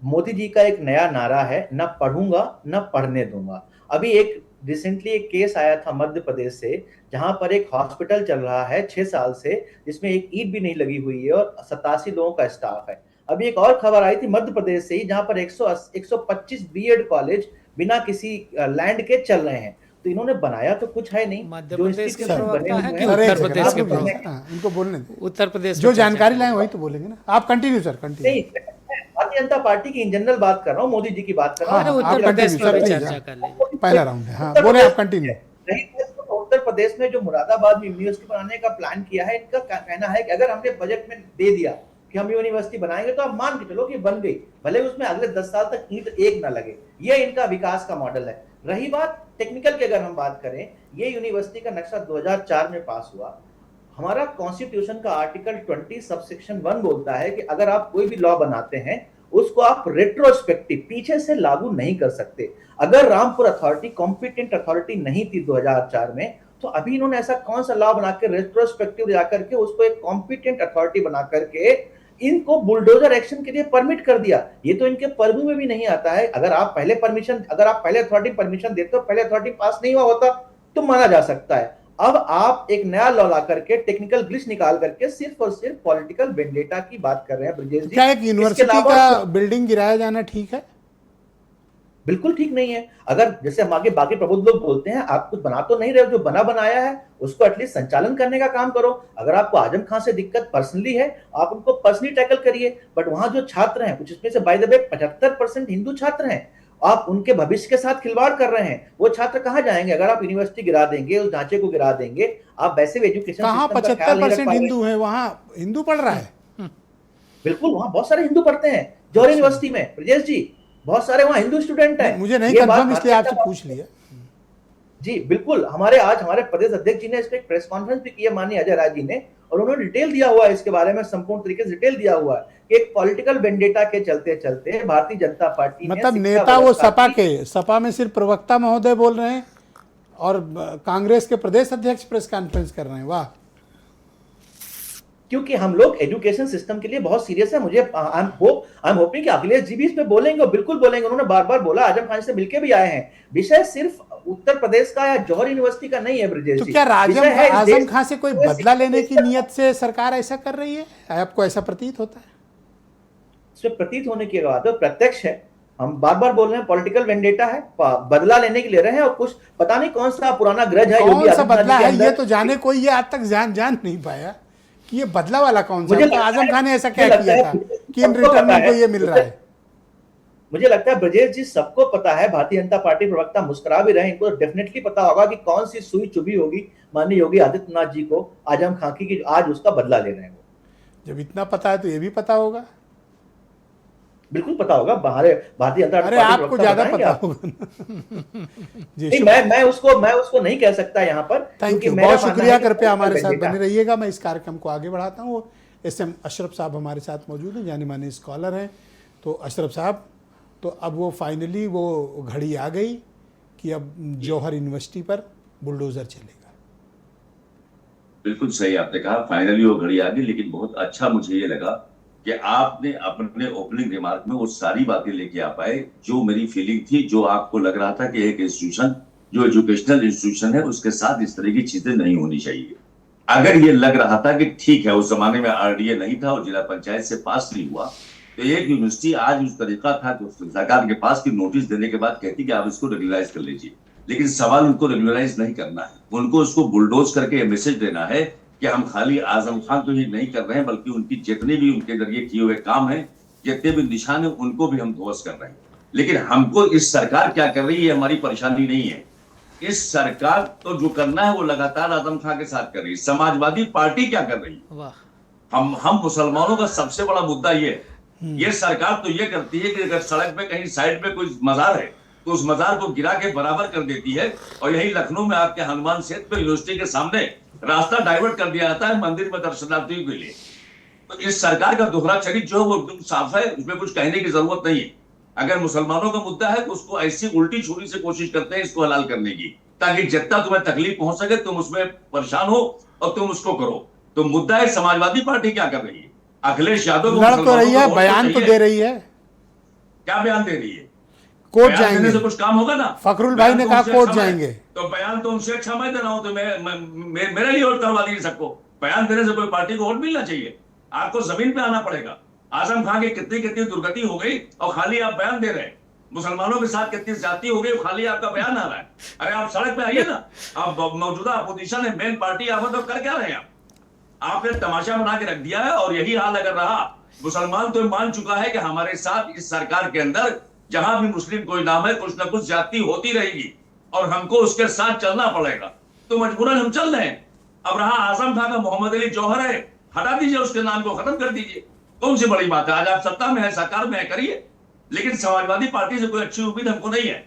मोदी जी का एक नया नारा है, न पढ़ूंगा न पढ़ने दूंगा। अभी एक रिसेंटली एक केस आया था मध्य प्रदेश से, जहां पर एक हॉस्पिटल चल रहा है 6 साल से, जिसमें एक ईंट भी नहीं लगी हुई है और 87 लोगों का स्टाफ है। अभी एक और खबर आई थी मध्य प्रदेश से ही, जहां पर 125 बीएड कॉलेज बिना किसी लैंड के चल रहे हैं। तो इन्होंने बनाया तो कुछ है नहीं।
मध्य
जो
प्रदेश के
institution बने
प्रवक्ता
हुए
है
हैं,
कि
अरे
उत्तर प्रदेश के प्रवक्ता?
इनको बोलने दो।
उत्तर प्रदेश
जो
में चर्चा
जानकारी
करें।
लाए वही तो बोलेंगे ना। आप कंटिन्यू सर, कंटिन्यू।
नहीं, भारतीय जनता पार्टी की इन जनरल बात कर रहा हूँ, मोदी जी की बात कर रहा
अरे
हूँ।
उत्तर प्रदेश
continue,
में भी
sir,
चर्चा
please,
कर लीजिए।
पहला राउंड है। हाँ, बोले आप कंटिन्यू।
नहीं, उत्तर प्रदेश में जो मुरादाबाद में यूनिवर्सिटी बनाने का प्लान किया है, इनका कहना है कि अगर हमने बजट में दे दिया कि हम यूनिवर्सिटी बनाएंगे तो आप मान के चलो कि बन गई, भले उसमें अगले 10 साल तक ईंट एक ना लगे। ये इनका विकास का मॉडल है। रही बात टेक्निकल की, अगर हम बात करें, ये यूनिवर्सिटी का नक्शा 2004 में पास हुआ। हमारा कॉन्स्टिट्यूशन का आर्टिकल 20 सबसेक्शन 1 बोलता है कि अगर आप कोई भी लॉ बनाते हैं, उसको आप रेट्रोस्पेक्टिव पीछे से लागू नहीं कर सकते। अगर रामपुर अथॉरिटी कॉम्पिटेंट अथॉरिटी नहीं थी 2004 में, तो अभी इन्होंने ऐसा कौन सा लॉ बना के रेट्रोस्पेक्टिव जाकर के उसको एक कॉम्पिटेंट अथॉरिटी बना करके इनको बुलडोजर एक्शन के लिए परमिट कर दिया? ये तो इनके पर्व में भी नहीं आता है। अगर आप पहले अथॉरिटी परमिशन देते हो, पहले अथॉरिटी पास नहीं हुआ होता तो माना जा सकता है। अब आप एक नया लॉ ला करके, टेक्निकल ग्लिच निकाल करके सिर्फ और सिर्फ पॉलिटिकल वेंडेटा की बात कर रहे हैं ब्रजेश जी।
क्या एक यूनिवर्सिटी का बिल्डिंग गिराया जाना ठीक है?
बिल्कुल ठीक नहीं है। अगर जैसे हम आगे बाकी प्रबुद्ध लोग बोलते हैं, आप कुछ बना तो नहीं रहे हो, जो बना बनाया है उसको एटलीस्ट संचालन करने का काम करो। अगर आपको आजम खान से दिक्कत पर्सनली है, आप उनको पर्सनली टैकल करिए। बट वहां जो छात्र हैं, कुछ इसमें से बाय द वे 75% हिंदू छात्र हैं, आप उनके भविष्य के साथ खिलवाड़ कर रहे हैं। वो छात्र कहां जाएंगे? अगर आप यूनिवर्सिटी गिरा देंगे, उस ढांचे को गिरा देंगे, आप वैसे भी एजुकेशन
कहाँ 75% हिंदू है? वहाँ हिंदू पढ़ रहा है।
बिल्कुल, वहां बहुत सारे हिंदू पढ़ते हैं। जौहरी यूनिवर्सिटी में ब्रजेश जी, बहुत सारे वहाँ हिंदू स्टूडेंट हैं।
मुझे नहीं
ये बात
कंफर्म, इसलिए
भारतीय
आपसे पूछ लिया।
जी बिल्कुल, हमारे प्रदेश अध्यक्ष जी ने इस पे एक प्रेस कॉन्फ्रेंस भी की है, माननीय अजय राय जी ने, और उन्होंने डिटेल दिया हुआ है इसके बारे में, संपूर्ण तरीके से डिटेल दिया हुआ है कि एक पॉलिटिकल वेंडेटा के चलते चलते भारतीय जनता पार्टी
मतलब
ने
नेता वो सपा में सिर्फ प्रवक्ता महोदय बोल रहे हैं और कांग्रेस के प्रदेश अध्यक्ष प्रेस कॉन्फ्रेंस कर रहे हैं। वाह।
क्योंकि हम लोग एजुकेशन सिस्टम के लिए बहुत सीरियस है। मुझे आई एम होपिंग कि अखिलेश जी भी इस पे बोलेंगे, और बिल्कुल बोलेंगे। उन्होंने बार बार बोला, आजम खान से मिलके भी आए हैं। विषय सिर्फ उत्तर प्रदेश का या जौहरी यूनिवर्सिटी का नहीं है ब्रजेश
तो
जी।
क्या आजम खान से कोई
पूरे
बदला लेने की नियत से सरकार ऐसा कर रही है? आपको ऐसा प्रतीत होता है?
इसमें प्रतीत होने की बात है, प्रत्यक्ष है। हम बार बार बोल रहे हैं पॉलिटिकल वेंडेटा है, बदला लेने के ले रहे हैं, और कुछ पता नहीं कौन सा पुराना ग्रज है।
कौन सा बदला है ये तो जाने कोई ये आज तक जान नहीं पाया कि ये बदला वाला कौन सा है। तो आजम खान ने ऐसा क्या किया था कि इन रिटर्न में ये मिल रहा है?
मुझे लगता है ब्रजेश जी, सबको पता है, भारतीय जनता पार्टी प्रवक्ता मुस्कुरा भी रहे हैं, इनको डेफिनेटली पता होगा कि कौन सी सुई चुभी होगी माननीय योगी आदित्यनाथ जी को आजम खान की, आज उसका बदला ले रहे हैं वो।
जब इतना पता है तो ये भी पता होगा।
बिल्कुल पता होगा, भारतीय जनता
अरे
पार्टी
आपको ज्यादा पता होगा। जी,
मैं उसको नहीं कह सकता यहाँ पर।
थैंक यू, बहुत शुक्रिया। कृपया हमारे साथ बने रहिएगा। मैं इस कार्यक्रम को आगे बढ़ाता हूँ। SM अशरफ साहब हमारे साथ मौजूद हैं, जाने माने स्कॉलर हैं। तो अशरफ साहब, तो अब वो फाइनली वो घड़ी आ गई कि अब जौहर यूनिवर्सिटी पर बुलडोजर चलेगा।
बिल्कुल सही आपने कहा, फाइनली वो घड़ी आ गई। लेकिन बहुत अच्छा मुझे ये लगा कि आपने अपने ओपनिंग रिमार्क में वो सारी बातें लेके आ पाए जो मेरी फीलिंग थी, जो आपको लग रहा था कि एक इंस्टीट्यूशन जो एजुकेशनल इंस्टीट्यूशन है उसके साथ इस तरह की चीजें नहीं होनी चाहिए। अगर ये लग रहा था कि ठीक है, उस जमाने में RDA नहीं था और जिला पंचायत से पास नहीं हुआ, तो एक यूनिवर्सिटी आज उस तरीका था कि सरकार के पास की नोटिस देने के बाद कहती कि आप इसको रेगुलराइज कर लीजिए। लेकिन सवाल उनको रेगुलराइज नहीं करना है, उनको उसको बुलडोज करके मैसेज देना है कि हम खाली आजम खान को ही नहीं कर रहे हैं, बल्कि उनकी जितने भी उनके जरिए किए हुए काम है, जितने भी निशान है, उनको भी हम ध्वस्त कर रहे हैं। लेकिन हमको इस सरकार क्या कर रही है हमारी परेशानी नहीं है। इस सरकार तो जो करना है वो लगातार आजम खान के साथ कर रही है। समाजवादी पार्टी क्या कर रही है? हम मुसलमानों का सबसे बड़ा मुद्दा ये सरकार तो ये करती है कि अगर सड़क पे कहीं साइड पे कोई मजार है तो उस मजार को गिरा के बराबर कर देती है, और यही लखनऊ में आपके हनुमान सेतु पे यूनिवर्सिटी के सामने रास्ता डाइवर्ट कर दिया जाता है मंदिर में दर्शनार्थियों के लिए। तो इस सरकार का दोहरा चरित्र जो है वो एकदम साफ है, उसमें कुछ कहने की जरूरत नहीं है। अगर मुसलमानों का मुद्दा है तो उसको ऐसी उल्टी छुरी से कोशिश करते हैं इसको हलाल करने की, ताकि जितना तुम्हें तकलीफ पहुंच सके तुम उसमें परेशान हो और तुम उसको करो। तो मुद्दा है समाजवादी पार्टी क्या कर रही है? अखिलेश यादव
लड़ तो रही है, बयान तो दे रही है।
क्या बयान दे रही है?
कोर्ट जाएंगे
से कुछ काम होगा ना।
फखरुल भाई ने कहा कोर्ट जाएंगे।
तो बयान तो उनसे अच्छा मैं दे रहा हूं, तो मेरे लिए वोट करवा दीजिए सबको। बयान देने से कोई पार्टी को वोट मिलना चाहिए? आपको जमीन पे आना पड़ेगा। आजम खान की कितनी दुर्गति हो गई और खाली आप बयान दे रहे हैं। मुसलमानों के साथ कितनी जाति हो गई, खाली आपका बयान आ रहा है। अरे आप सड़क पे आइए ना। आप मौजूदा अपोजिशन है, मेन पार्टी आप तो कर क्या रहे हैं? आपने तमाशा बना के रख दिया है, और यही हाल अगर रहा, मुसलमान तो मान चुका है कि हमारे साथ इस सरकार के अंदर जहां भी मुस्लिम कोई नाम है कुछ ना कुछ जाति होती रहेगी और हमको उसके साथ चलना पड़ेगा। तो मजबूरन हम चल रहे हैं। अब रहा आजम खान का मोहम्मद अली जौहर है, हटा दीजिए उसके नाम को, खत्म कर दीजिए। कौन सी बड़ी बात है? आज आप सत्ता में है, सरकार में है, करिए। लेकिन समाजवादी पार्टी से कोई अच्छी उम्मीद हमको नहीं है।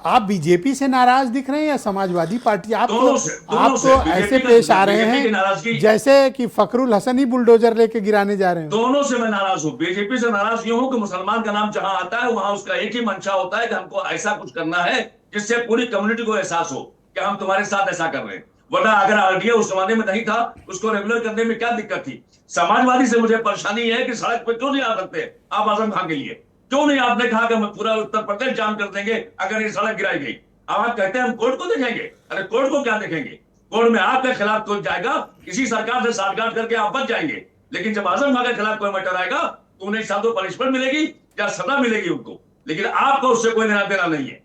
आप बीजेपी से नाराज दिख रहे हैं या समाजवादी पार्टी? आप
दोनों
तो ऐसे पेश आ रहे हैं जैसे कि फखरुल हसन ही बुलडोजर लेके गिराने जा रहे हैं।
दोनों से मैं नाराज हूं। बीजेपी से नाराज क्यों हूं कि मुसलमान का नाम जहां आता है वहां उसका एक ही मंशा होता है कि हमको ऐसा कुछ करना है जिससे पूरी कम्युनिटी को एहसास हो कि हम तुम्हारे साथ ऐसा कर रहे हैं। वरना अगर RDA उस जमाने में नहीं था, उसको रेगुलर करने में क्या दिक्कत थी? समाजवादी से मुझे परेशानी है कि सड़क पे क्यों नहीं आ सकते आप आजम खान के लिए? क्यों नहीं आपने कहा कि हम पूरा उत्तर प्रदेश जाम कर देंगे अगर ये सड़क गिराई गई? अब आप कहते हैं हम कोर्ट को देखेंगे। अरे कोर्ट को क्या देखेंगे? कोर्ट में आपके खिलाफ कोई जाएगा, इसी सरकार से साठगांठ करके आप बच जाएंगे। लेकिन जब आजम खान के खिलाफ कोई मैटर आएगा तो उन्हें शायद पनिशमेंट मिलेगी या सजा मिलेगी उनको, लेकिन आपको उससे कोई लेना देना नहीं है।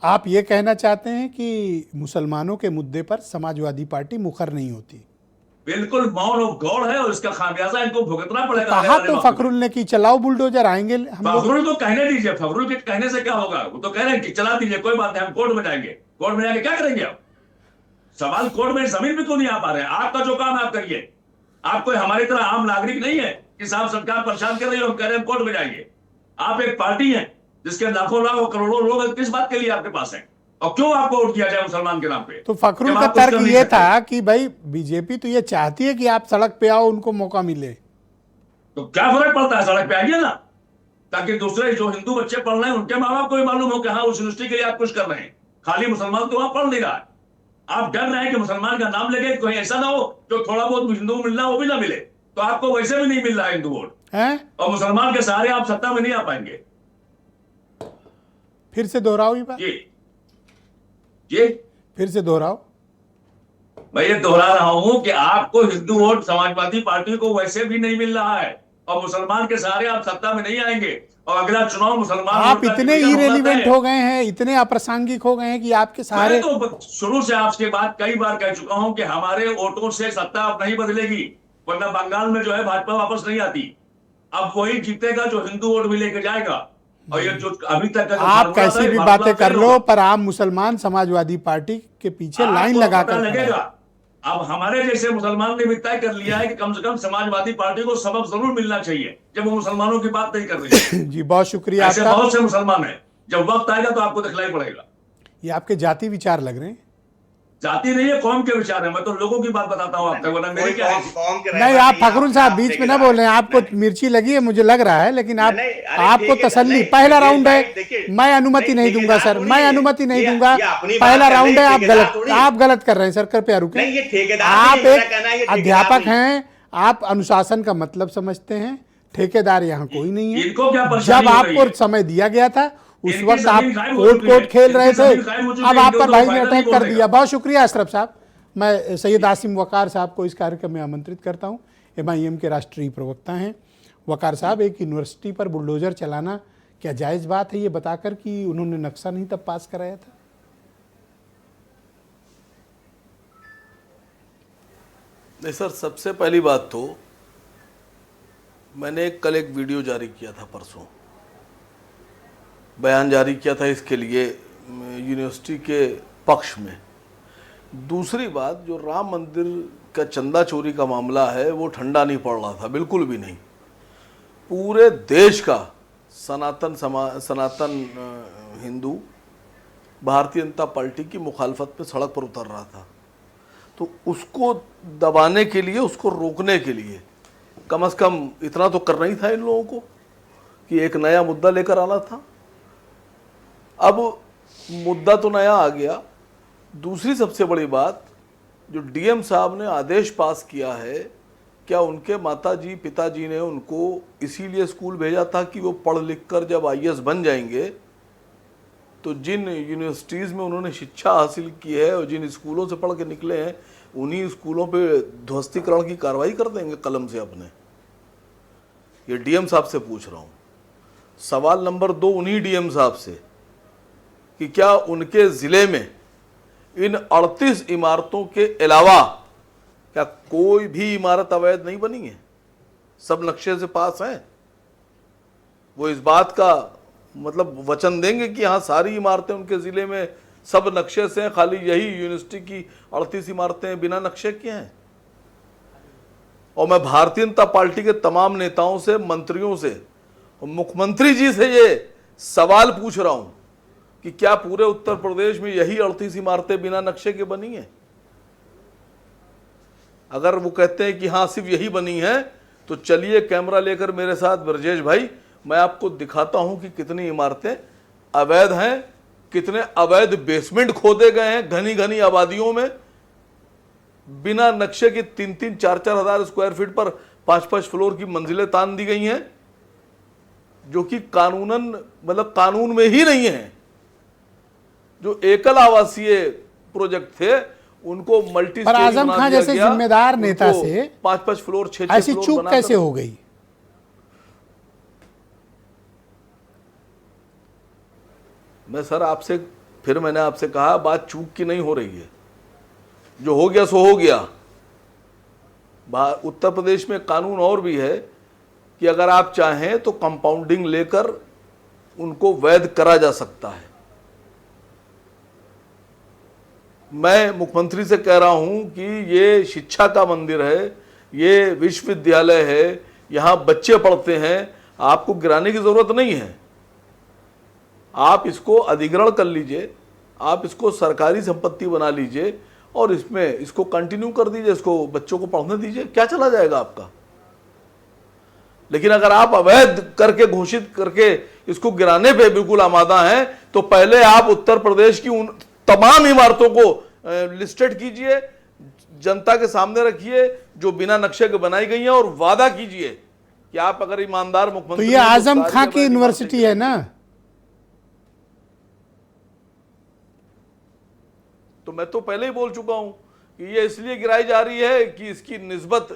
आप ये कहना चाहते हैं कि मुसलमानों के मुद्दे पर समाजवादी पार्टी मुखर नहीं होती?
बिल्कुल मौन और गौर है, और इसका खामियाजा इनको भुगतना पड़ेगा।
कहा तो फखरुल ने कि चलाओ बुलडोजर, आएंगे हम लोग।
फखरुल को कहने दीजिए, फखरुल के कहने से क्या होगा? वो तो कह रहे हैं कि चला दीजिए, कोई बात नहीं, हम कोर्ट में जाएंगे। कोर्ट में जाके क्या करेंगे आप? सवाल कोर्ट में जमीन पे क्यों नहीं आ पा रहे हैं? आपका जो काम है आप करिए। आप कोई हमारी तरह आम नागरिक नहीं है कि साहब सरकार परेशान कर रही है, हम कह रहे हैं कोर्ट में जाइए। आप एक पार्टी है जिसके लाखों लाख करोड़ों लोग किस बात के लिए आपके पास हैं, और क्यों आपको वोट किया जाए मुसलमान के नाम पे?
तो फखरुल
जब
का
आप कुछ कर
तर्क
नहीं
ये
सकते।
था कि भाई बीजेपी तो ये चाहती है कि आप सड़क पे आओ, उनको मौका मिले।
तो क्या फर्क पड़ता है, सड़क पे आइए ना, ताकि दूसरे जो हिंदू बच्चे पढ़ रहे हैं उनके माँ बाप को भी मालूम हो कि हाँ उस यूनिवर्सिटी के लिए आप कुछ कर रहे हैं। खाली मुसलमान तो वहां पढ़ नहीं रहा है। आप डर रहे हैं कि मुसलमान का नाम लेके कहीं ऐसा ना हो जो थोड़ा बहुत हिंदू को मिलना वो भी ना मिले, तो आपको वैसे भी नहीं मिल रहा है हिंदू वोट,
हैं?
और मुसलमान के सहारे आप सत्ता में नहीं आ पाएंगे।
फिर से दोहराओ ये बात,
ये
फिर से दोहराओ।
मैं ये दोहरा रहा हूं कि आपको हिंदू वोट समाजवादी पार्टी को वैसे भी नहीं मिल रहा है, और मुसलमान के सहारे आप सत्ता में नहीं आएंगे, और अगला चुनाव मुसलमान
आप
वोट का
इतने
डिवीजन होना
इरेलीवेंट
तय
हो गए हैं, इतने अप्रासंगिक हो गए हैं कि आपके सहारे।
मैं तो शुरू से आपके बात कई बार कह चुका हूं कि हमारे वोटों से सत्ता अब नहीं बदलेगी, वरना बंगाल में जो है भाजपा वापस नहीं आती। अब वही जीतेगा जो हिंदू वोट भी लेके जाएगा, और ये जो अभी तक का जो
आप
फार्मूला
कैसी
था,
भी
ये
बातें
फार्मूला
कर
फेल
लो,
होगा।
पर आप मुसलमान समाजवादी पार्टी के पीछे लाइन
आपको
लगा
पता
कर खड़े हैं।
लगेगा। अब हमारे जैसे मुसलमान ने भी तय कर लिया है कि कम से कम समाजवादी पार्टी को सबक जरूर मिलना चाहिए, जब वो मुसलमानों की बात नहीं कर रही है।
जी बहुत शुक्रिया
ऐसे
आपका।
बहुत से मुसलमान हैं, जब वक्त आएगा तो आपको दिखलाई पड़ेगा।
ये आपके जाति विचार लग रहे हैं।
जाति नहीं है, कौम के विचार है। मैं तो लोगों की बात बताता हूँ आपको, वरना मेरी क्या है।
नहीं, आप फखरुल साहब बीच में ना बोल रहे हैं, आपको मिर्ची लगी है मुझे लग रहा है, लेकिन आप
नहीं, अरे
आपको
ठीक है,
तसल्ली।
नहीं,
पहला
देखिए,
राउंड है,
देखिए,
मैं अनुमति नहीं दूंगा सर, मैं अनुमति नहीं दूंगा। पहला राउंड है, आप गलत कर रहे हैं सर, कृपया रुकें।
नहीं, ये ठेकेदार
आप
नहीं, मेरा
एक
कहना है ये ठेकेदार
अध्यापक
नहीं।
हैं, आप अनुशासन का मतलब समझते हैं। ठेकेदार यहाँ कोई नहीं है।
इनको क्या परेशानी
जब
हो रही
आपको
है?
समय दिया गया था उस
इनकी
वक्त आप
जमीन गायब हो
कोर्ट
चुकी है।
कोर्ट खेल रहे
इनकी
थे,
जमीन गायब हो चुकी
अब
है,
आप पर
इनको
भाई
तो
ने
फायदा
अटैक
नहीं
कर
बोलेगा।
दिया। बहुत शुक्रिया अशरफ साहब। मैं सैयद आसिम वकार साहब को इस कार्यक्रम में आमंत्रित करता हूं। MIM के राष्ट्रीय प्रवक्ता हैं। वकार साहब, एक यूनिवर्सिटी पर बुलडोजर चलाना क्या जायज़ बात है, ये बताकर कि उन्होंने नक्शा नहीं तब पास कराया था?
नहीं सर, सबसे पहली बात तो मैंने कल एक वीडियो जारी किया था, परसों बयान जारी किया था इसके लिए यूनिवर्सिटी के पक्ष में। दूसरी बात, जो राम मंदिर का चंदा चोरी का मामला है वो ठंडा नहीं पड़ रहा था, बिल्कुल भी नहीं। पूरे देश का सनातन हिंदू भारतीय जनता पार्टी की मुखालफत में सड़क पर उतर रहा था। तो उसको दबाने के लिए, उसको रोकने के लिए कम से कम इतना तो करना ही था इन लोगों को कि एक नया मुद्दा लेकर आना था। अब मुद्दा तो नया आ गया। दूसरी सबसे बड़ी बात, जो डीएम साहब ने आदेश पास किया है, क्या उनके माताजी पिताजी ने उनको इसीलिए स्कूल भेजा था कि वो पढ़ लिख कर जब IAS बन जाएंगे तो जिन यूनिवर्सिटीज़ में उन्होंने शिक्षा हासिल की है और जिन स्कूलों से पढ़ के निकले हैं उन्हीं स्कूलों पे ध्वस्तीकरण की कार्रवाई कर देंगे कलम से अपने? ये डीएम साहब से पूछ रहा हूँ। सवाल नंबर 2 उन्हीं डीएम साहब से कि क्या उनके ज़िले में इन 38 इमारतों के अलावा क्या कोई भी इमारत अवैध नहीं बनी है? सब नक्शे से पास हैं। वो इस बात का मतलब वचन देंगे कि हाँ सारी इमारतें उनके ज़िले में सब नक्शे से हैं, खाली यही यूनिवर्सिटी की 38 इमारतें बिना नक्शे के हैं। और मैं भारतीय जनता पार्टी के तमाम नेताओं से, मंत्रियों से और मुख्यमंत्री जी से ये सवाल पूछ रहा हूं कि क्या पूरे उत्तर प्रदेश में यही 38 इमारतें बिना नक्शे के बनी हैं? अगर वो कहते हैं कि हाँ सिर्फ यही बनी है, तो चलिए कैमरा लेकर मेरे साथ ब्रजेश भाई, मैं आपको दिखाता हूं कि कितनी इमारतें अवैध हैं, कितने अवैध बेसमेंट खोदे गए हैं घनी घनी आबादियों में। बिना नक्शे के 3-3, 4-4 हजार स्क्वायर फीट पर 5-5 फ्लोर की मंजिलें तान दी गई हैं, जो कि कानूनन मतलब कानून में ही नहीं है। जो एकल आवासीय प्रोजेक्ट थे उनको मल्टी
पर आजम खान जैसे जिम्मेदार नेता से
5-5 फ्लोर 6-6
ऐसी
फ्लोर
चूक कैसे हो गई?
मैं सर आपसे फिर मैंने आपसे कहा बात चूक की नहीं हो रही है, जो हो गया सो हो गया। उत्तर प्रदेश में कानून और भी है कि अगर आप चाहें तो कंपाउंडिंग लेकर उनको वैध करा जा सकता है। मैं मुख्यमंत्री से कह रहा हूं कि ये शिक्षा का मंदिर है, ये विश्वविद्यालय है, यहाँ बच्चे पढ़ते हैं, आपको गिराने की जरूरत नहीं है। आप इसको अधिग्रहण कर लीजिए, आप इसको सरकारी संपत्ति बना लीजिए और इसमें इसको कंटिन्यू कर दीजिए, इसको बच्चों को पढ़ने दीजिए, क्या चला जाएगा आपका। लेकिन अगर आप अवैध करके घोषित करके इसको गिराने पे बिल्कुल आमादा हैं, तो पहले आप उत्तर प्रदेश की उन तमाम इमारतों को लिस्टेड कीजिए, जनता के सामने रखिए जो बिना नक्शे के बनाई गई हैं, और वादा कीजिए कि आप अगर ईमानदार
तो
मुख्यमंत्री
ये आजम खां की यूनिवर्सिटी है ना।
तो मैं तो पहले ही बोल चुका हूं कि ये इसलिए गिराई जा रही है कि इसकी निस्बत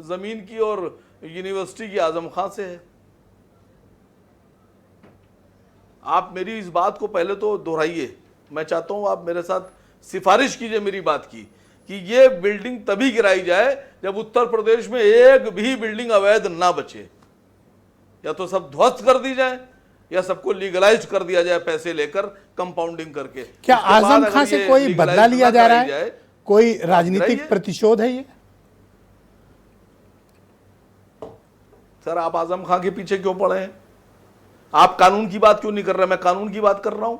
जमीन की और यूनिवर्सिटी की आजम खां से है। आप मेरी इस बात को पहले तो दोहराइए, मैं चाहता हूं आप मेरे साथ सिफारिश कीजिए मेरी बात की कि ये बिल्डिंग तभी गिराई जाए जब उत्तर प्रदेश में एक भी बिल्डिंग अवैध ना बचे, या तो सब ध्वस्त कर दी जाए या सबको लीगलाइज कर दिया जाए पैसे लेकर कंपाउंडिंग करके।
क्या आजम खां से कोई बदला लिया जा रहा है, कोई राजनीतिक प्रतिशोध है ये?
सर आप आजम खां के पीछे क्यों पड़े हैं? आप कानून की बात क्यों नहीं कर रहे? मैं कानून की बात कर रहा हूं।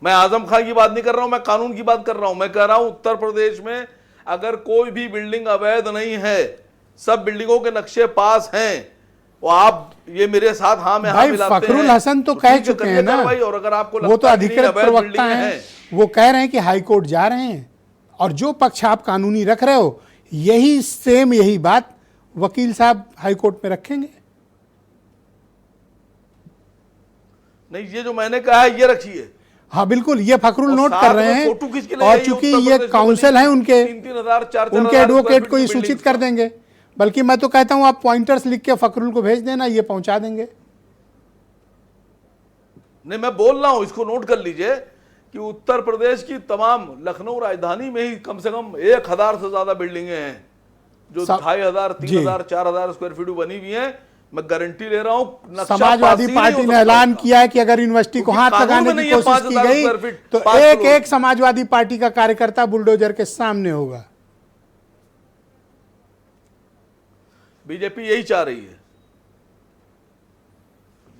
मैं आजम खां की बात नहीं कर रहा हूं, मैं कानून की बात कर रहा हूं। मैं कह रहा हूं उत्तर प्रदेश में अगर कोई भी बिल्डिंग अवैध नहीं है, सब बिल्डिंगों के नक्शे पास हैं, और आप ये मेरे साथ हाँ में हाँ मिलाते हैं।
फखरुल हसन तो कह चुके हैं ना,
और अगर आपको
वो तो अधिकृत प्रवक्ता हैं, वो कह रहे हैं कि हाईकोर्ट जा रहे हैं, और जो पक्ष आप कानूनी रख रहे हो यही बात वकील साहब हाईकोर्ट में रखेंगे।
नहीं, ये जो मैंने कहा है ये रखिए।
हाँ बिल्कुल, ये फखरुल नोट कर रहे हैं, और चूंकि ये काउंसिल है उनके एडवोकेट को ये सूचित कर देंगे। बल्कि मैं तो कहता हूं आप पॉइंटर्स लिख के फखरुल को भेज देना, ये पहुंचा देंगे।
नहीं, मैं बोल रहा हूं, इसको नोट कर लीजिए कि उत्तर प्रदेश की तमाम, लखनऊ राजधानी में ही कम से कम 1000 से ज्यादा बिल्डिंगें हैं जो 2500, 3000, 4000 स्क्वायर फीट बनी हुई हैं। मैं गारंटी ले रहा हूं।
समाजवादी पार्टी ने ऐलान किया है कि अगर यूनिवर्सिटी को हाथ लगाने की कोशिश की गई तो एक समाजवादी पार्टी का कार्यकर्ता बुलडोजर के सामने होगा।
बीजेपी यही चाह रही है,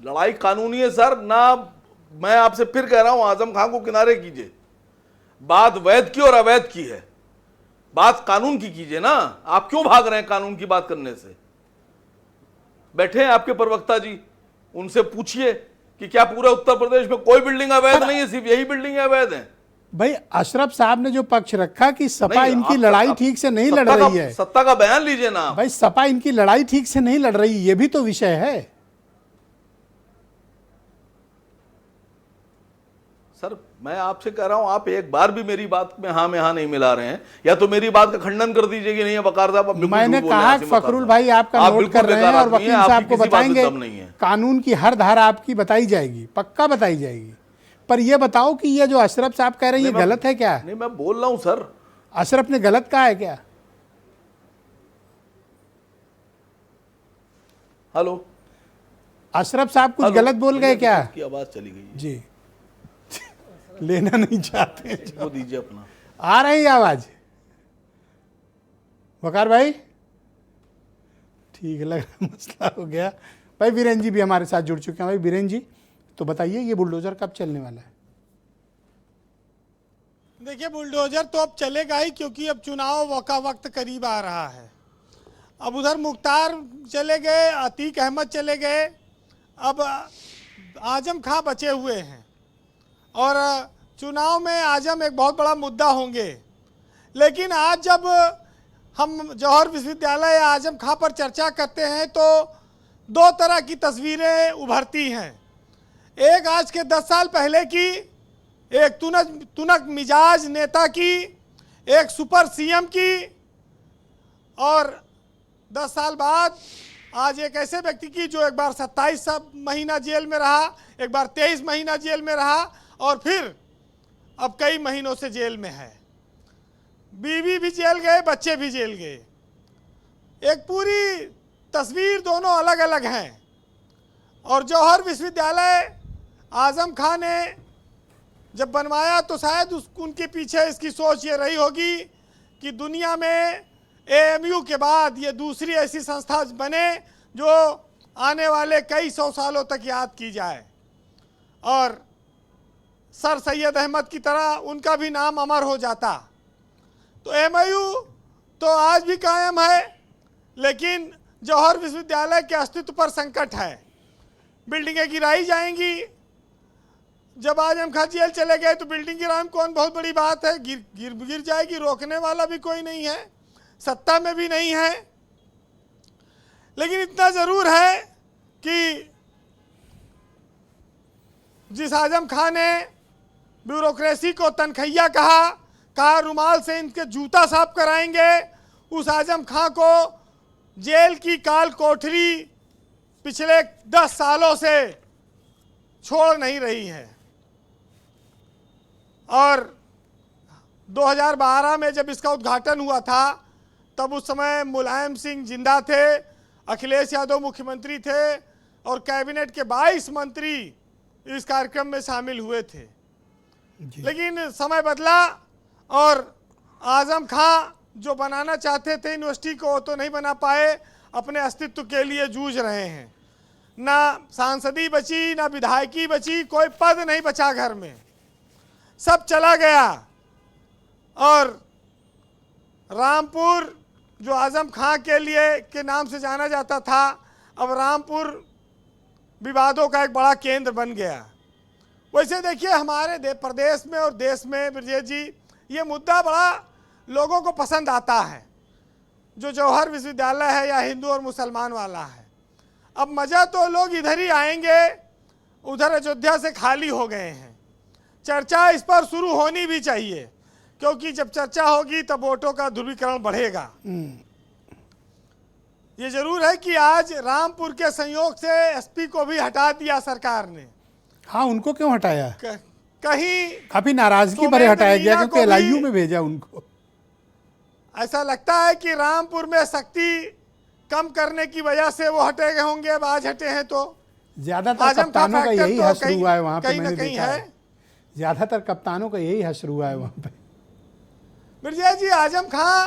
लड़ाई कानूनी है सर ना। मैं आपसे फिर कह रहा हूं, आजम खां को किनारे कीजिए। बात वैध की और अवैध की है, बात कानून की कीजिए ना। आप क्यों भाग रहे हैं कानून की बात करने से? बैठे हैं आपके प्रवक्ता जी, उनसे पूछिए कि क्या पूरे उत्तर प्रदेश में कोई बिल्डिंग अवैध नहीं है, सिर्फ यही बिल्डिंग अवैध है।
भाई अशरफ साहब ने जो पक्ष रखा कि सपा इनकी लड़ाई ठीक से नहीं लड़ रही है,
सत्ता का बयान लीजिए ना।
भाई सपा इनकी लड़ाई ठीक से नहीं लड़ रही, ये भी तो विषय है।
सर मैं आपसे कह रहा हूं, आप एक बार भी मेरी बात में हाँ नहीं मिला रहे हैं, या तो मेरी बात का खंडन कर दीजिए कि नहीं वकार साहब।
मैंने कहा फखरुल भाई आपका नोट कर रहे हैं और वकील साहब को बताएंगे, कानून की हर धारा आपकी बताई जाएगी, पक्का बताई जाएगी। पर यह बताओ कि ये जो अशरफ साहब कह रहे हैं ये गलत है क्या?
नहीं, मैं बोल रहा हूं सर,
अशरफ ने गलत कहा है क्या?
हेलो,
अशरफ साहब कुछ गलत बोल गए क्या?
की आवाज चली गई
जी लेना नहीं चाहते,
वो दीजिए अपना।
आ रही आवाज वकार भाई? ठीक लग रहा, मसला हो गया। भाई वीरेंद्र जी भी हमारे साथ जुड़ चुके हैं। भाई वीरेंद्र जी तो बताइए ये बुलडोजर कब चलने वाला है?
देखिए बुलडोजर तो अब चलेगा ही, क्योंकि अब चुनाव का वक्त करीब आ रहा है। अब उधर मुख्तार चले गए, अतीक अहमद चले गए, अब आजम खां बचे हुए हैं, और चुनाव में आजम एक बहुत बड़ा मुद्दा होंगे। लेकिन आज जब हम जौहर विश्वविद्यालय या आजम खां पर चर्चा करते हैं तो दो तरह की तस्वीरें उभरती हैं। एक आज के 10 साल पहले की, एक तुनक मिजाज नेता की, एक सुपर सीएम की, और 10 साल बाद आज एक ऐसे व्यक्ति की जो एक बार 27 महीना जेल में रहा, एक बार 23 महीना जेल में रहा, और फिर अब कई महीनों से जेल में है। बीवी भी जेल गए, बच्चे भी जेल गए। एक पूरी तस्वीर दोनों अलग अलग हैं। और जौहर विश्वविद्यालय आजम खां ने जब बनवाया तो शायद उनके पीछे इसकी सोच ये रही होगी कि दुनिया में एएमयू के बाद ये दूसरी ऐसी संस्था बने जो आने वाले कई सौ सालों तक याद की जाए, और सर सैयद अहमद की तरह उनका भी नाम अमर हो जाता। तो एएमयू तो आज भी कायम है, लेकिन जौहर विश्वविद्यालय के अस्तित्व पर संकट है। बिल्डिंगें गिराई जाएंगी। जब आजम खां जेल चले गए तो बिल्डिंग गिराने कौन बहुत बड़ी बात है, गिर जाएगी, रोकने वाला भी कोई नहीं है, सत्ता में भी नहीं है। लेकिन इतना जरूर है कि जिस आजम खां ने ब्यूरोक्रेसी को तनखैया कहा रुमाल से इनके जूता साफ कराएंगे, उस आजम खां को जेल की काल कोठरी पिछले 10 सालों से छोड़ नहीं रही है। और 2012 में जब इसका उद्घाटन हुआ था तब उस समय मुलायम सिंह जिंदा थे, अखिलेश यादव मुख्यमंत्री थे और कैबिनेट के 22 मंत्री इस कार्यक्रम में शामिल हुए थे। लेकिन समय बदला और आजम खां जो बनाना चाहते थे यूनिवर्सिटी को तो नहीं बना पाए, अपने अस्तित्व के लिए जूझ रहे हैं। ना सांसदी बची, ना विधायकी बची, कोई पद नहीं बचा घर में, सब चला गया। और रामपुर जो आजम खां के नाम से जाना जाता था, अब रामपुर विवादों का एक बड़ा केंद्र बन गया। वैसे देखिए हमारे प्रदेश में और देश में ब्रजेश जी, ये मुद्दा बड़ा लोगों को पसंद आता है, जो जौहर विश्वविद्यालय है या हिंदू और मुसलमान वाला है। अब मज़ा तो लोग इधर ही आएंगे, उधर अयोध्या से खाली हो गए हैं। चर्चा इस पर शुरू होनी भी चाहिए, क्योंकि जब चर्चा होगी तब वोटों का ध्रुवीकरण बढ़ेगा। ये जरूर है कि आज रामपुर के संयोग से एसपी को भी हटा दिया सरकार ने।
हाँ, उनको क्यों हटाया?
कहीं
काफी नाराजगी भरे हटाया गया, क्योंकि एलआईयू में भेजा उनको।
ऐसा लगता है कि रामपुर में शक्ति कम करने की वजह से वो हटे गए होंगे। अब आज हटे हैं तो
ज्यादातर कप्तानों का यही हश्र हुआ है वहां पे,
कहीं
मैंने
ना कहीं
देखा है। ज्यादातर कप्तानों का यही हश्र हुआ है वहां पे।
ब्रजेश जी, आजम खां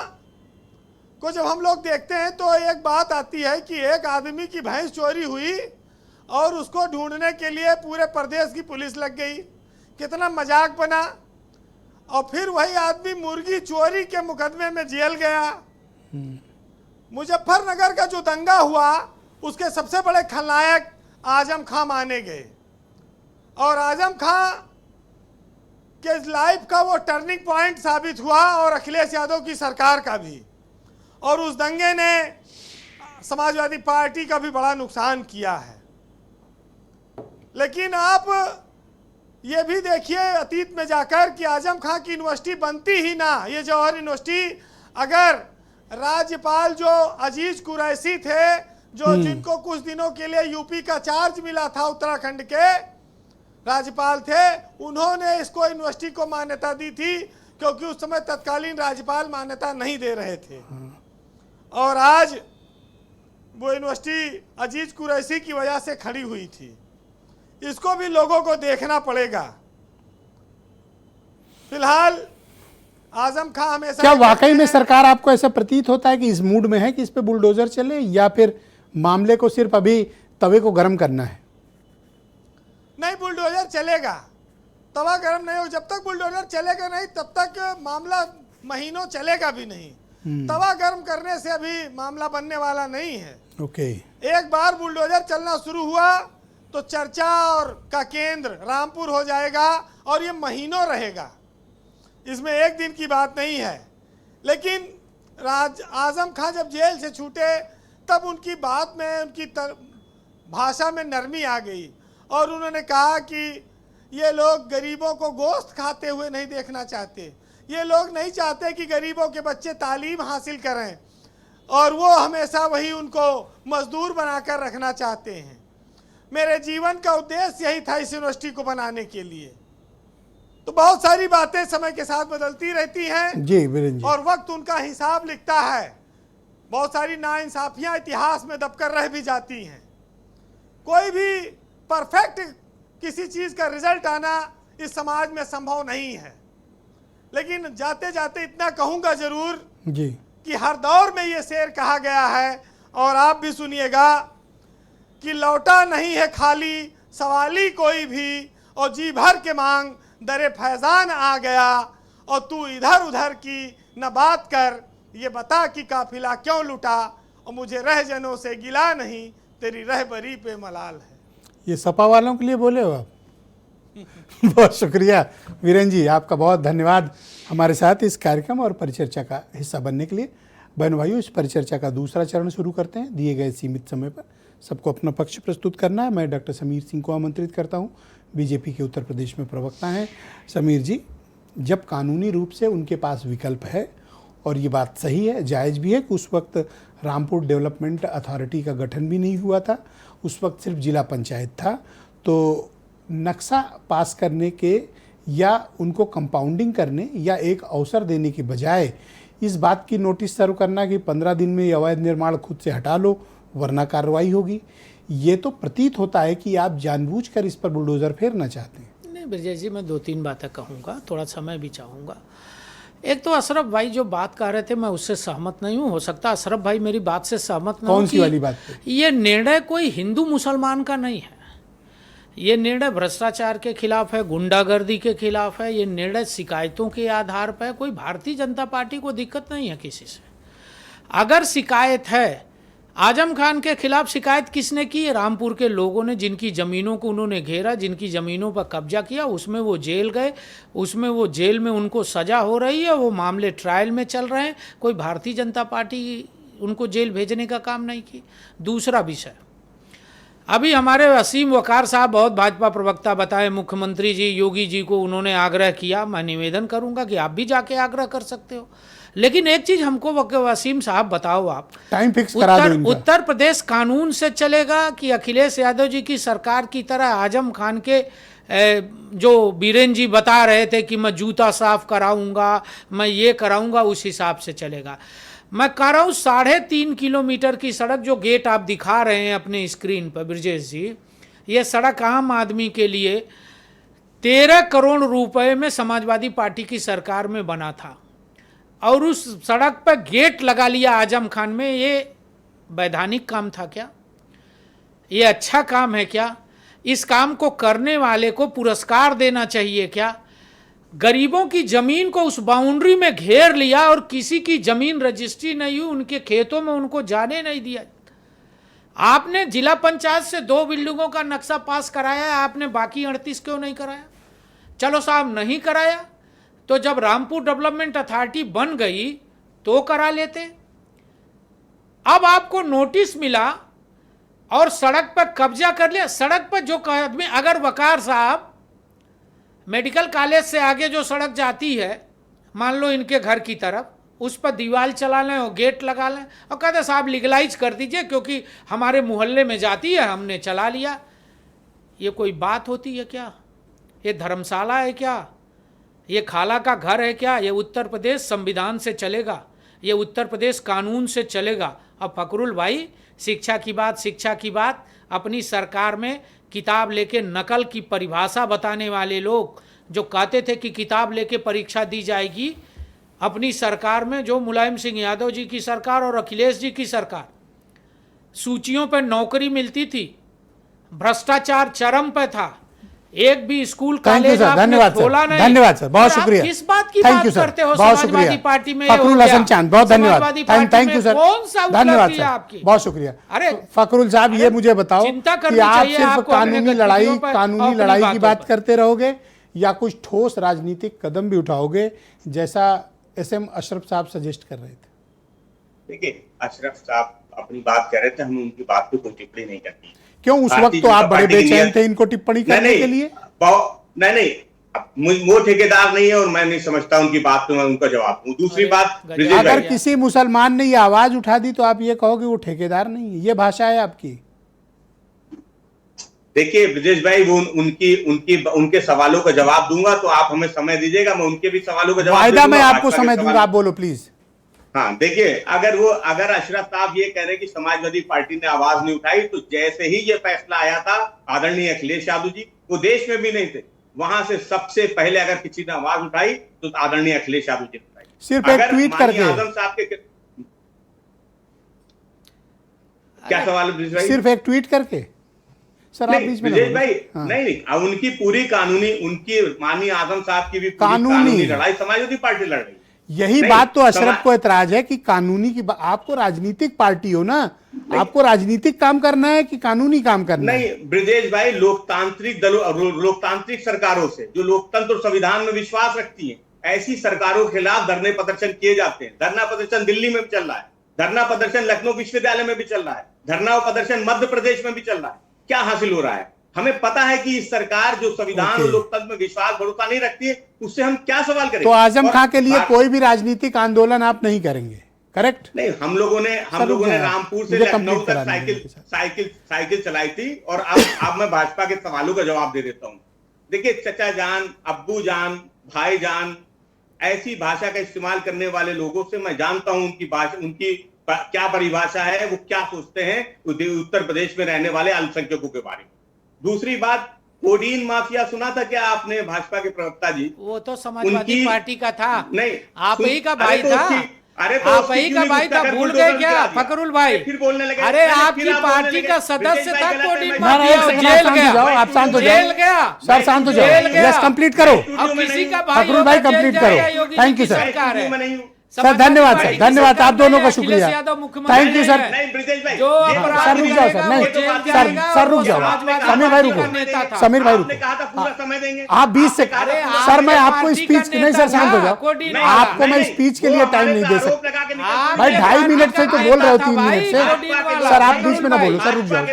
को जब हम लोग देखते हैं तो एक बात आती है कि एक आदमी की भैंस चोरी हुई और उसको ढूंढने के लिए पूरे प्रदेश की पुलिस लग गई, कितना मजाक बना। और फिर वही आदमी मुर्गी चोरी के मुकदमे में जेल गया। मुजफ्फरनगर का जो दंगा हुआ उसके सबसे बड़े खलनायक आजम खां माने गए, और आजम खां के लाइफ का वो टर्निंग पॉइंट साबित हुआ, और अखिलेश यादव की सरकार का भी। और उस दंगे ने समाजवादी पार्टी का भी बड़ा नुकसान किया है। लेकिन आप ये भी देखिए अतीत में जाकर कि आजम खां की यूनिवर्सिटी बनती ही ना। ये जौहर यूनिवर्सिटी, अगर राज्यपाल जो अजीज कुरैशी थे, जो जिनको कुछ दिनों के लिए यूपी का चार्ज मिला था, उत्तराखंड के राज्यपाल थे, उन्होंने इसको यूनिवर्सिटी को मान्यता दी थी, क्योंकि उस समय तत्कालीन राज्यपाल मान्यता नहीं दे रहे थे। और आज वो यूनिवर्सिटी अजीज कुरैशी की वजह से खड़ी हुई थी। इसको भी लोगों को देखना पड़ेगा। फिलहाल आजम खां हमेशा,
क्या वाकई में सरकार आपको ऐसा प्रतीत होता है कि इस मूड में है कि इस पे बुलडोजर चले, या फिर मामले को सिर्फ अभी तवे को गर्म करना है?
नहीं, बुलडोजर चलेगा, तवा गर्म नहीं हो। जब तक बुलडोजर चलेगा नहीं तब तक मामला महीनों चलेगा भी नहीं। तवा गर्म करने से अभी मामला बनने वाला नहीं है।
ओके।
एक बार बुलडोजर चलना शुरू हुआ तो चर्चा और का केंद्र रामपुर हो जाएगा, और ये महीनों रहेगा। इसमें एक दिन की बात नहीं है। लेकिन आजम खां जब जेल से छूटे तब उनकी बात में, उनकी भाषा में नरमी आ गई, और उन्होंने कहा कि ये लोग गरीबों को गोश्त खाते हुए नहीं देखना चाहते। ये लोग नहीं चाहते कि गरीबों के बच्चे तालीम हासिल करें, और वो हमेशा वही उनको मजदूर बनाकर रखना चाहते हैं। मेरे जीवन का उद्देश्य यही था इस यूनिवर्सिटी को बनाने के लिए। तो बहुत सारी बातें समय के साथ बदलती रहती हैं
जी वीरेंद्र जी,
और वक्त उनका हिसाब लिखता है। बहुत सारी नाइंसाफियां इतिहास में दबकर रह भी जाती हैं। कोई भी परफेक्ट किसी चीज का रिजल्ट आना इस समाज में संभव नहीं है। लेकिन जाते जाते इतना कहूंगा जरूर
जी
कि हर दौर में ये शेर कहा गया है, और आप भी सुनिएगा कि लौटा नहीं है खाली सवाली कोई भी, और जी भर के मांग दरे फैजान आ गया, और तू इधर उधर की न बात कर, ये बता कि काफिला क्यों लुटा, और मुझे रहजनों से गिला नहीं, तेरी रहबरी पे मलाल है।
ये सपा वालों के लिए बोले हो आप? बहुत शुक्रिया वीरेन जी, आपका बहुत धन्यवाद हमारे साथ इस कार्यक्रम और परिचर्चा का हिस्सा बनने के लिए। बहन भाइयों, इस परिचर्चा का दूसरा चरण शुरू करते हैं। दिए गए सीमित समय पर सबको अपना पक्ष प्रस्तुत करना है। मैं डॉक्टर समीर सिंह को आमंत्रित करता हूं, बीजेपी के उत्तर प्रदेश में प्रवक्ता हैं। समीर जी, जब कानूनी रूप से उनके पास विकल्प है, और ये बात सही है, जायज़ भी है कि उस वक्त रामपुर डेवलपमेंट अथॉरिटी का गठन भी नहीं हुआ था, उस वक्त सिर्फ जिला पंचायत था, तो नक्शा पास करने के या उनको कंपाउंडिंग करने या एक अवसर देने के बजाय इस बात की नोटिस सर्व करना कि 15 दिन में ये अवैध निर्माण खुद से हटा लो वरना कार्रवाई होगी, ये तो प्रतीत होता है कि आप जानबूझकर इस पर बुलडोज़र फेरना चाहते हैं।
नहीं ब्रजेश जी, मैं 2-3 बातें कहूँगा, थोड़ा समय भी चाहूँगा। एक तो अशरफ भाई जो बात कर रहे थे, मैं उससे सहमत नहीं हूँ। हो सकता है अशरफ भाई मेरी बात से सहमत ना हो।
कौन सी वाली बात पे?
ये निर्णय कोई हिंदू मुसलमान का नहीं है, ये निर्णय भ्रष्टाचार के खिलाफ है, गुंडागर्दी के खिलाफ है, ये निर्णय शिकायतों के आधार पर। कोई भारतीय जनता पार्टी को दिक्कत नहीं है किसी से। अगर शिकायत है, आजम खान के खिलाफ शिकायत किसने की? रामपुर के लोगों ने, जिनकी ज़मीनों को उन्होंने घेरा, जिनकी ज़मीनों पर कब्जा किया, उसमें वो जेल गए, उसमें वो जेल में उनको सज़ा हो रही है, वो मामले ट्रायल में चल रहे हैं। कोई भारतीय जनता पार्टी उनको जेल भेजने का काम नहीं की। दूसरा विषय, अभी हमारे वसीम वकार साहब बहुत भाजपा प्रवक्ता बताए, मुख्यमंत्री जी योगी जी को उन्होंने आग्रह किया। मैं निवेदन करूंगा कि आप भी जाके आग्रह कर सकते हो, लेकिन एक चीज हमको वसीम साहब बताओ, आप
टाइम फिक्स करा दो इनका।
उत्तर प्रदेश कानून से चलेगा कि अखिलेश यादव जी की सरकार की तरह आजम खान के जो बीरेन जी बता रहे थे कि मैं जूता साफ कराऊंगा, मैं ये कराऊंगा, उस हिसाब से चलेगा? मैं कह रहा हूँ 3.5 किलोमीटर की सड़क, जो गेट आप दिखा रहे हैं अपने स्क्रीन पर ब्रजेश जी, ये सड़क आम आदमी के लिए 13 करोड़ रुपए में समाजवादी पार्टी की सरकार में बना था, और उस सड़क पर गेट लगा लिया आजम खान में। ये वैधानिक काम था क्या? ये अच्छा काम है क्या? इस काम को करने वाले को पुरस्कार देना चाहिए क्या? गरीबों की जमीन को उस बाउंड्री में घेर लिया और किसी की जमीन रजिस्ट्री नहीं हुई, उनके खेतों में उनको जाने नहीं दिया। आपने जिला पंचायत से 2 बिल्डिंगों का नक्शा पास कराया है, आपने बाकी 38 क्यों नहीं कराया? चलो साहब, नहीं कराया तो जब रामपुर डेवलपमेंट अथॉरिटी बन गई तो करा लेते। अब आपको नोटिस मिला और सड़क पर कब्जा कर लिया। सड़क पर जो आदमी, अगर वकार साहब मेडिकल कॉलेज से आगे जो सड़क जाती है, मान लो इनके घर की तरफ, उस पर दीवार चला लें और गेट लगा लें और कहते साहब लीगलाइज कर दीजिए क्योंकि हमारे मोहल्ले में जाती है, हमने चला लिया। ये कोई बात होती है क्या? ये धर्मशाला है क्या? ये खाला का घर है क्या? ये उत्तर प्रदेश संविधान से चलेगा, ये उत्तर प्रदेश कानून से चलेगा। अब फकरुल भाई, शिक्षा की बात, अपनी सरकार में किताब लेके नकल की परिभाषा बताने वाले लोग जो कहते थे कि किताब लेके परीक्षा दी जाएगी, अपनी सरकार में जो मुलायम सिंह यादव जी की सरकार और अखिलेश जी की सरकार, सूचियों पर नौकरी मिलती थी, भ्रष्टाचार चरम पे था, एक भी स्कूल कॉलेज आपने खोला नहीं।
धन्यवाद सर, बहुत शुक्रिया।
किस बात की बात करते हो? समाजवादी पार्टी में
फकरुल हसन चांद, बहुत धन्यवाद। थैंक यू सर,
कौन सा
धन्यवाद
उपलब्धि
सर,
आपकी?
बहुत शुक्रिया।
अरे
फकरुल साहब, ये मुझे बताओ कि आप सिर्फ कानूनी लड़ाई की बात करते रहोगे या कुछ ठोस राजनीतिक कदम भी उठाओगे, जैसा SM अशरफ साहब सजेस्ट कर रहे थे?
देखिए, अशरफ साहब अपनी बात कर रहे थे, हम उनकी बात पे कोई टिप्पणी नहीं करती।
क्यों? उस वक्त तो आप बड़े बेचैन थे इनको टिप्पणी करने के लिए।
नहीं, वो ठेकेदार नहीं है और मैं नहीं समझता उनकी बात पे मैं उनका जवाब दूं। दूसरी बात,
अगर किसी मुसलमान ने ये आवाज उठा दी तो आप ये कहोगे वो ठेकेदार नहीं है, ये भाषा है आपकी।
देखिए ब्रजेश भाई, वो उनके सवालों का जवाब दूंगा तो आप हमें समय दीजिएगा, मैं उनके भी सवालों का जवाब
वायदा मैं आपको समय दूंगा, आप बोलो प्लीज।
हाँ, देखिए, अगर अशरफ साहब ये कह रहे हैं कि समाजवादी पार्टी ने आवाज नहीं उठाई, तो जैसे ही ये फैसला आया था आदरणीय अखिलेश यादव जी, वो देश में भी नहीं थे, वहां से सबसे पहले अगर किसी ने आवाज उठाई तो आदरणीय अखिलेश यादव जी ने उठाई।
सिर्फ एक ट्वीट करके।
आजम साहब के क्या सवाल है ब्रिजेश भाई?
सिर्फ एक ट्वीट करके? सर आप
नहीं
बीच में ना
ब्रिजेश
बोलो।
भाई,
हाँ।
नहीं अब उनकी पूरी कानूनी, उनकी माननीय आजम साहब की भी पूरी
कानूनी।
कानूनी लड़ाई समाजवादी पार्टी लड़ रही है।
यही
नहीं,
बात तो अशरफ
समा-
को ऐतराज है कि कानूनी की आपको राजनीतिक पार्टी हो ना, आपको राजनीतिक काम करना है कि कानूनी काम करना है?
नहीं ब्रिजेश भाई, लोकतांत्रिक दलों, लोकतांत्रिक सरकारों से जो लोकतंत्र और संविधान में विश्वास रखती है, ऐसी सरकारों के खिलाफ धरने प्रदर्शन किए जाते हैं। धरना प्रदर्शन दिल्ली में भी चल रहा है, धरना प्रदर्शन लखनऊ विश्वविद्यालय में भी चल रहा है, धरना प्रदर्शन मध्य प्रदेश में भी चल रहा है। क्या हासिल हो रहा है? हमें पता है कि इस सरकार जो संविधान और लोकतंत्र में विश्वास भरोसा नहीं रखती है, उससे हम क्या सवाल करें?
तो आजम खां के लिए
और-
कोई भी राजनीतिक आंदोलन आप नहीं करेंगे, करेक्ट?
नहीं, हम लोगों ने रामपुर से
मुझे
लखनऊ
complete
तक
कराना है
साइकिल चलाई थी। और अब मैं भाजपा के सवालों का जवाब दे देता हूं। देखिए, चचा जान, अब्बू जान, भाई जान, ऐसी भाषा का इस्तेमाल करने वाले लोगों से मैं जानता हूं उनकी भाषा, उनकी क्या परिभाषा है, वो क्या सोचते हैं उत्तर प्रदेश में रहने वाले अल्पसंख्यकों के बारे में। दूसरी बात, कोडीन माफिया सुना था क्या आपने भाजपा के प्रवक्ता जी?
वो तो समाजवादी पार्टी का था।
नहीं,
आप ही का भाई
अरे तो
था।
अरे तो
आप
उसकी
ही
क्यों
का
नहीं
भाई
गुस्सा
था,
कर
भूल
बुलडोजर
गए क्या
गिरा दिया?
फकरुल भाई?
फिर बोलने लगे,
अरे
फिर
आपकी
आप बोलने
पार्टी
लगे,
का सदस्य
ब्रिजेश
था
भाई गलत है,
कोडीन
मैं-
माफिया,
एक सेकंड,
जेल
आप शांत
गया।
हो जाओ, आप शांत हो जाओ।
जेल गया।
सर शांत हो जाओ,
जेल गया।
यस कंप्लीट करो।
अब किसी का भाई
फकरुल भाई
होगा, जेल
कंप्लीट
जाएगा,
करो।
योगी
थैंक
जी
यू
की
सर।
सरकार है।
मैं नहीं हूं।
सर धन्यवाद सर, धन्यवाद, आप दोनों का
अखिलेश
शुक्रिया।
यादव मुख्यमंत्री
थैंक यू सर।
है।
नहीं ब्रिजेश भाई,
जो
ये
अपराध
सर रुक जाओ
करेगा,
सर,
वो
नहीं
जेल
सर
जाएगा,
सर रुक
वो
जाओ,
समाजवादी
समीर भाई
पार्टी का
रुको,
नेता था।
समीर भाई
आपने
रुको।
कहा था पूरा समय देंगे।
आप 20 से
अरे
सर मैं आपको
पार्टी
स्पीच
का
नहीं सर
नेता
शांत हो
था,
जाओ,
कोडीन
आपको
वाला।
मैं स्पीच के लिए टाइम नहीं दे सकता। भाई 2.5 मिनट से तो बोल रहे हो 3 मिनट से। सर आप बीच में ना बोलो, सर रुक जाओ।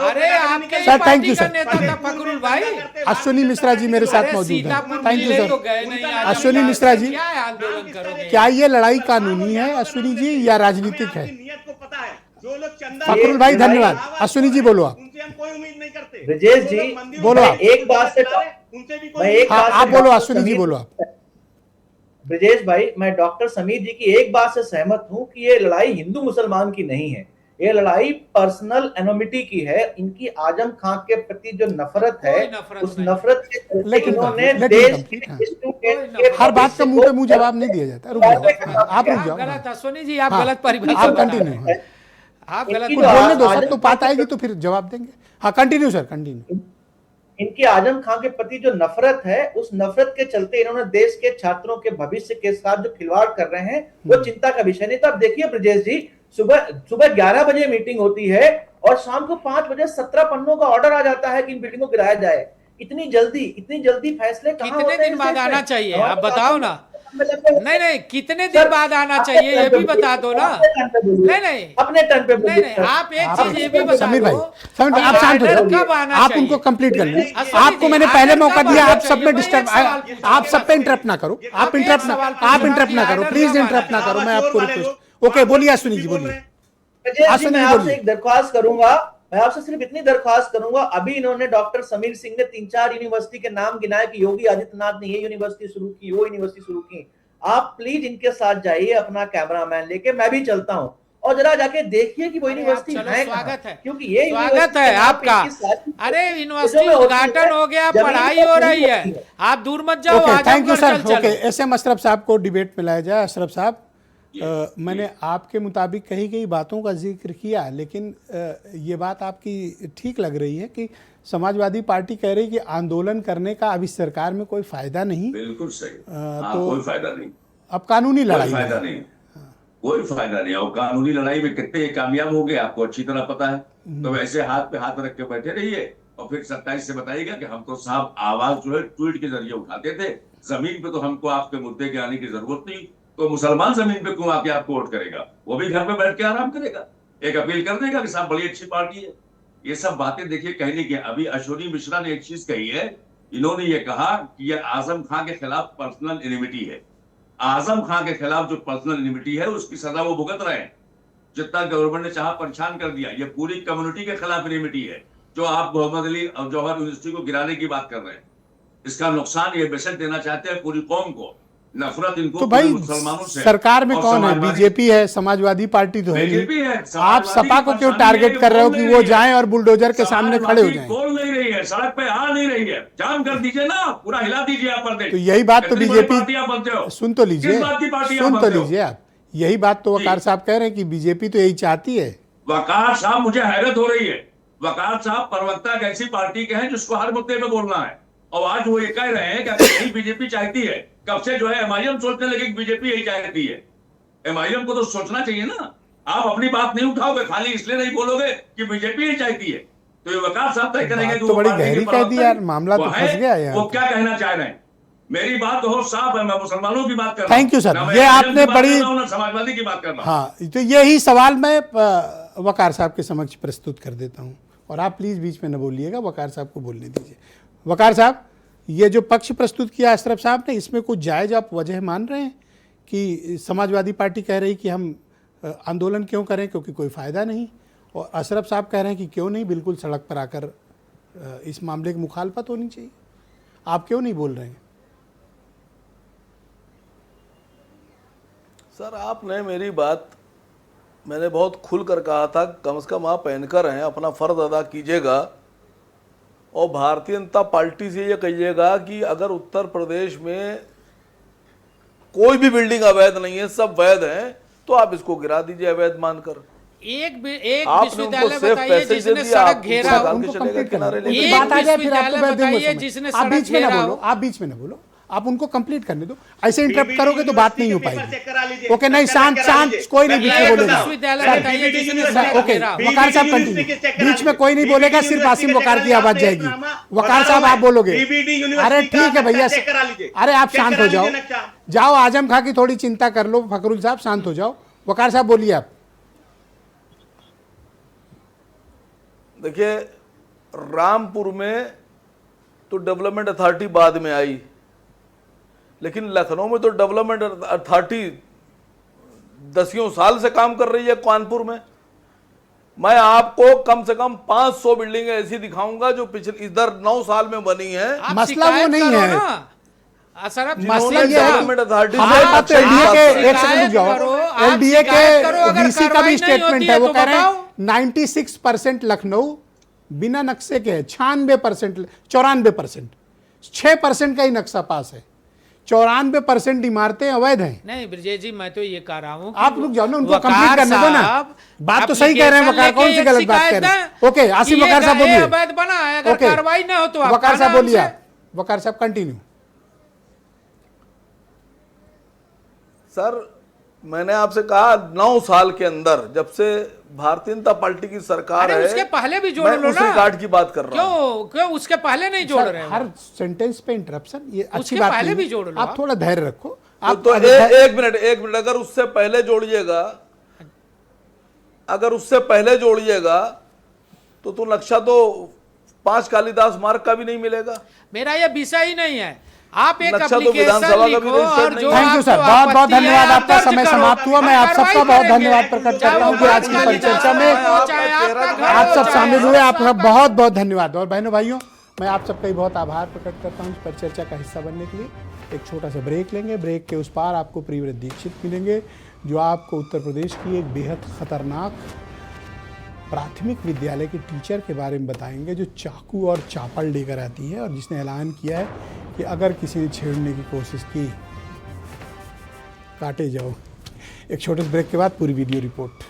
अरे आपके
सर, thank you,
का
sir.
नेता था फकरुल भाई।
अश्विनी मिश्रा जी मेरे साथ मौजूद हैं। थैंक यू
तो
सर।
गए नहीं आज।
अश्विनी मिश्रा जी,
क्या आंदोलन करोगे?
क्या ये लड़ाई कानूनी है अश्विनी जी या राजनीतिक है?
नियत को पता है, जो लोग चंदा
फकरुल भाई धन्यवाद। अश्विनी जी बोलो आप।
उनसे हम कोई उम्मीद नहीं करते।
ब्रजेश जी,
बोलो आप।
एक बात से
उनसे भी
मैं एक
हाँ
बात से
आप बोलो
डॉक्टर
अश्विनी जी
समीर-
बोलो आप।
ब्रजेश भाई, मैं डॉक्टर समीर जी की एक बात से सहमत हूं कि ये लड़ाई हिंदू मुसलमान की नहीं है, ये लड़ाई पर्सनल एनोमिटी की है। इनकी आजम खां के प्रति जो नफरत है,
कोई नफरत
उस
नहीं।
नफरत के चलते
लेकिन
इन्होंने
लेकिन
देश
complete, हाँ।
के स्टूडेंट
कोई
के
हर बात का मुंह पे मुंह
भविष्य को
जवाब नहीं दिया जाता। रुक जाओ, आप रुक जाओ।
गलत अश्विनी जी, आप
हाँ,
गलत परिभाषा
आप
बता रहे
कंटिन्यू।
हैं। आप गलत
इनकी
कुछ
जो
बोलने दो
आजम
सर, तो बात आएगी तो फिर जवाब देंगे। हाँ कंटिन्यू सर, कंटिन्यू।
इनकी आजम खां के प्रति जो नफरत है, उस नफरत के चलते इन्होंने देश के छात्रों के भविष्य के साथ जो खिलवाड़ कर रहे हैं, वो चिंता का विषय नहीं। तो अब देखिए ब्रजेश जी, सुबह 11 बजे मीटिंग होती है और शाम को 5 बजे 17 पन्नों का ऑर्डर आ जाता है कि इन बिल्डिंगों को गिराया जाए। इतनी जल्दी फैसले कहाँ
कितने
होते हैं
दिन
इस
बाद
देश में?
आना चाहिए,
हमारे
आप
पास
बताओ ना। नहीं नहीं, कितने दिन
सर,
बाद आना
अपने
चाहिए ये
टर्न पे
भी बता दो ना।
अपने टर्न पे बोलिए।
नहीं नहीं
अपने टर्न पे
नहीं
बोलिए
नहीं,
सर।
आप एक
आप
चीज ये भी बता
समीर भाई,
दो।
समीर भाई, आप शांत हो
ऑर्डर
जाओ।
कब आना
आप
चाहिए?
उनको कंप्लीट कर लें।
अश्विनी
आपको
जी,
मैंने
ऑर्डर
पहले
कब
मौका दिया,
आना
आप सब में
चाहिए?
डिस्टर्ब,
मैं एक सवाल पूछूं।
आप सब पे इंटरप्ट ना करो, आप
एक
इंटरप्ट
सवाल
आप
पूछूं
इंटरप्ट ना
कि
करो,
ऑर्डर
प्लीज
कब
इंटरप्ट ना
आना
करो। मैं
चाहिए?
आपको
वाले
रिक्वेस्ट। ओके बोलिए अश्विनी जी,
बोल
बोलिए।
रहे हैं।
ब्रजेश जी,
अश्विनी
मैं
जी,
आपसे
बोलिए।
एक दरख्वास्त करूंगा, मैं आपसे सिर्फ इतनी दरख्वास्त करूंगा। अभी इन्होंने डॉक्टर समीर सिंह ने 3-4 यूनिवर्सिटी के नाम गिनाए कि योगी आदित्यनाथ ने ये यूनिवर्सिटी शुरू की, वो यूनिवर्सिटी शुरू की। आप प्लीज इनके साथ जाइए, अपना कैमरामैन लेके, मैं भी चलता हूँ, और जरा जाके देखिए कि वो यूनिवर्सिटी
चलो,
है
स्वागत
कहाँ।
है।
क्योंकि ये
स्वागत
यूनिवर्सिटी
है
के नाम पे
आपका।
इनकी सारी-
अरे
जो
यूनिवर्सिटी
में होती
उद्घाटन
है,
हो गया,
जमीन
पढ़ाई
पर
हो
नहीं
रही है,
होती है।
आप दूर मत जाओ।
Okay thank you
Azamgarh
sir.
चल
ओके
चलो।
SM अशरफ साहब को डिबेट में लाया जाए। अशरफ साहब, मैंने आपके मुताबिक कही गई बातों का जिक्र किया, लेकिन ये बात आपकी ठीक लग रही है कि समाजवादी पार्टी कह रही है कि आंदोलन करने का अभी सरकार में कोई फायदा नहीं।
बिल्कुल सही।
तो
कोई फायदा नहीं,
अब कानूनी
कोई
लड़ाई
फायदा
है।
नहीं, कोई फायदा नहीं। और कानूनी लड़ाई में कितने कामयाब हो गए आपको अच्छी तरह पता है। तो वैसे हाथ पे हाथ रख के बैठे रहिए और फिर 27 से बताइएगा कि हम तो साहब आवाज जो है ट्वीट के जरिए उठाते थे, जमीन पे तो हमको आपके मुद्दे के आने की जरूरत नहीं। तो मुसलमान जमीन पे क्यों आके आपको वोट करेगा? वो भी घर पे बैठ के आराम करेगा, एक अपील कर देगा कि साहब बड़ी अच्छी पार्टी है। ये सब बातें देखिए कहने की। अभी अश्विनी मिश्रा ने एक चीज कही है, इन्होंने ये कहा कि ये आजम खां के खिलाफ पर्सनल एनिमिटी है। आजम खां के खिलाफ जो पर्सनल एनिमिटी है उसकी सजा वो भुगत रहे हैं। जितना गवर्नमेंट ने चाहा परेशान कर दिया, ये पूरी कम्युनिटी के खिलाफ एनिमिटी है। जो आप मोहम्मद अली और जौहर यूनिवर्सिटी को गिराने की बात कर रहे हैं, इसका नुकसान ये मैसेज देना चाहते हैं पूरी कौम को। नफरत इनको
तो भाई
मुसलमानों से।
सरकार में
और
कौन है?
समाजवादी-
बीजेपी है, समाजवादी पार्टी तो है
बीजेपी
नहीं।
है,
आप
समाजवादी
सपा को क्यों
परेशानी
टारगेट
है,
कर रहे हो
बोल
कि
नहीं
वो
रही है।
जाएं और बुलडोजर के सामने खड़े हो जाएं?
बोल नहीं रही है, सड़क पे आ नहीं रही है, जाम कर दीजिए ना, पूरा हिला दीजिए आप प्रदेश।
तो यही बात तो
कितनी बड़ी
बीजेपी
पार्टी आप बनते हो?
सुन तो लीजिए,
किस बात की पार्टी आप
सुन तो
बनते हो?
लीजिए आप। यही बात तो वकार साहब कह रहे हैं कि बीजेपी तो यही चाहती है।
वकार साहब, मुझे हैरत हो रही है। वकार साहब प्रवक्ता एक ऐसी पार्टी के हैं जिसको हर मुद्दे पे बोलना है, और आज वो ये कह रहे हैं कि अगर यही बीजेपी चाहती है, कब से जो है एमआईएम सोचने लगे कि बीजेपी यही चाहती है। एमआईएम को तो सोचना चाहिए ना। आप अपनी बात नहीं उठाओगे, खाली इसलिए नहीं बोलोगे कि बीजेपी ही चाहती है, तो ये वकार साहब तय करेंगे कि
तो बड़ी गहरी कह दी यार, मामला तो फंस गया यार।
वो क्या कहना चाह रहे हैं? मेरी बात बहुत साफ है, मैं मुसलमानों की बात कर रहा हूं।
थैंक यू सर, ये आपने बड़ी,
समाजवादी की बात कर रहा हूं।
हाँ, तो यही सवाल मैं वकार साहब के समक्ष प्रस्तुत कर देता हूँ, और आप प्लीज़ बीच में न बोलिएगा, वकार साहब को बोलने दीजिए। वकार साहब, ये जो पक्ष प्रस्तुत किया अशरफ साहब ने, इसमें कुछ जायज़ आप वजह मान रहे हैं कि समाजवादी पार्टी कह रही कि हम आंदोलन क्यों करें क्योंकि कोई फ़ायदा नहीं, और अशरफ साहब कह रहे हैं कि क्यों नहीं, बिल्कुल सड़क पर आकर इस मामले की मुखालफत होनी चाहिए। आप क्यों नहीं बोल रहे हैं?
सर, आपने मेरी बात, मैंने बहुत खुलकर कहा था, कम से कम आप एंकर हैं, अपना फ़र्ज अदा कीजिएगा और भारतीय जनता पार्टी से ये कहिएगा कि अगर उत्तर प्रदेश में कोई भी बिल्डिंग अवैध नहीं है, सब वैध हैं, तो आप इसको गिरा दीजिए अवैध मानकर।
एक विश्वविद्यालय बताइए जिसने सड़क घेरा हो,
उनको कंप्लीट करने दो।
एक
बात आ जाए फिर आपको मैं
बताइए
दूंगा
जिसने
समय। आप बीच में ना
सड़क
बोलो, आप बीच में ना बोलो, आप उनको कंप्लीट करने दो। ऐसे इंटरप्ट करोगे तो बात नहीं हो पाएगी। ओके, नहीं, शांत शांत, कोई नहीं बीच में बोलेगा। ओके, वकार साहब कंटिन्यू, बीच में कोई नहीं बोलेगा, सिर्फ आसिम वकार की आवाज जाएगी। वकार साहब आप बोलोगे। अरे ठीक है भैया, अरे आप शांत हो जाओ, जाओ आजम खां की थोड़ी चिंता कर लो। फखरुल साहब शांत हो जाओ। वकार साहब बोलिए आप।
देखिए, रामपुर में तो डेवलपमेंट अथॉरिटी बाद में आई, लेकिन लखनऊ में तो डेवलपमेंट अथॉरिटी 10 साल से काम कर रही है। कानपुर में मैं आपको कम से कम 500 बिल्डिंगें ऐसी दिखाऊंगा जो पिछले इधर 9 साल में बनी है।
मसला वो नहीं है, मसला ये है हमारे पास एलडीए के, एक सेकंड रुक जाओ, एलडीए के वीसी का भी स्टेटमेंट है, वो कह रहे हैं 96% लखनऊ बिना नक्शे के है, 96%, 94%, 6% का ही नक्शा पास है, 94% इमारतें अवैध हैं।
नहीं ब्रजेश जी, मैं तो ये कह रहा हूँ
आप रुक जाओ ना, उनको कंप्लीट करने दो ना। बात तो सही कह रहे हैं वकार, कौन सी गलत बात कह रहे हैं? ओके, आसिम वकार साहब बोलिए।
अवैध बना है, अगर कार्रवाई ना हो तो
वकार साहब बोलिए आप। वकार साहब कंटिन्यू।
सर, मैंने आपसे कहा 9 साल के अंदर, जब से भारतीय जनता पार्टी की सरकार है,
उसके पहले भी जोड़ लो ना।
उसी रिकॉर्ड की बात कर रहा हूं।
क्यों उसके पहले नहीं जोड़ रहे हैं?
हर सेंटेंस पे इंटरप्शन, ये अच्छी बात
पहले
नहीं।
भी जोड़ लो
आप थोड़ा धैर्य रखो। आप
तो एक मिनट, अगर उससे पहले जोड़िएगा, तो नक्शा तो 5 कालिदास मार्ग का भी नहीं मिलेगा।
मेरा ये विषय ही नहीं है। आप एक
नक्शा तो
एप्लीकेशन
विधानसभा का भी
लिखो और जो
थैंक यू सर, बहुत बहुत धन्यवाद। आपका समय समाप्त हुआ। मैं आप सबका बहुत धन्यवाद प्रकट करता हूँ कि आज की परिचर्चा में आप सब शामिल हुए। आपका बहुत बहुत धन्यवाद। और बहनों भाइयों, मैं आप सबका ही बहुत आभार प्रकट करता हूँ इस परिचर्चा का हिस्सा बनने के लिए। एक छोटा सा ब्रेक लेंगे, ब्रेक के उस पार आपको प्रियव्रत दीक्षित मिलेंगे, जो आपको उत्तर प्रदेश की एक बेहद खतरनाक प्राथमिक विद्यालय के टीचर के बारे में बताएंगे, जो चाकू और चापल लेकर आती है और जिसने ऐलान किया है कि अगर किसी ने छेड़ने की कोशिश की, काटे जाओ। एक छोटे से ब्रेक के बाद पूरी वीडियो रिपोर्ट।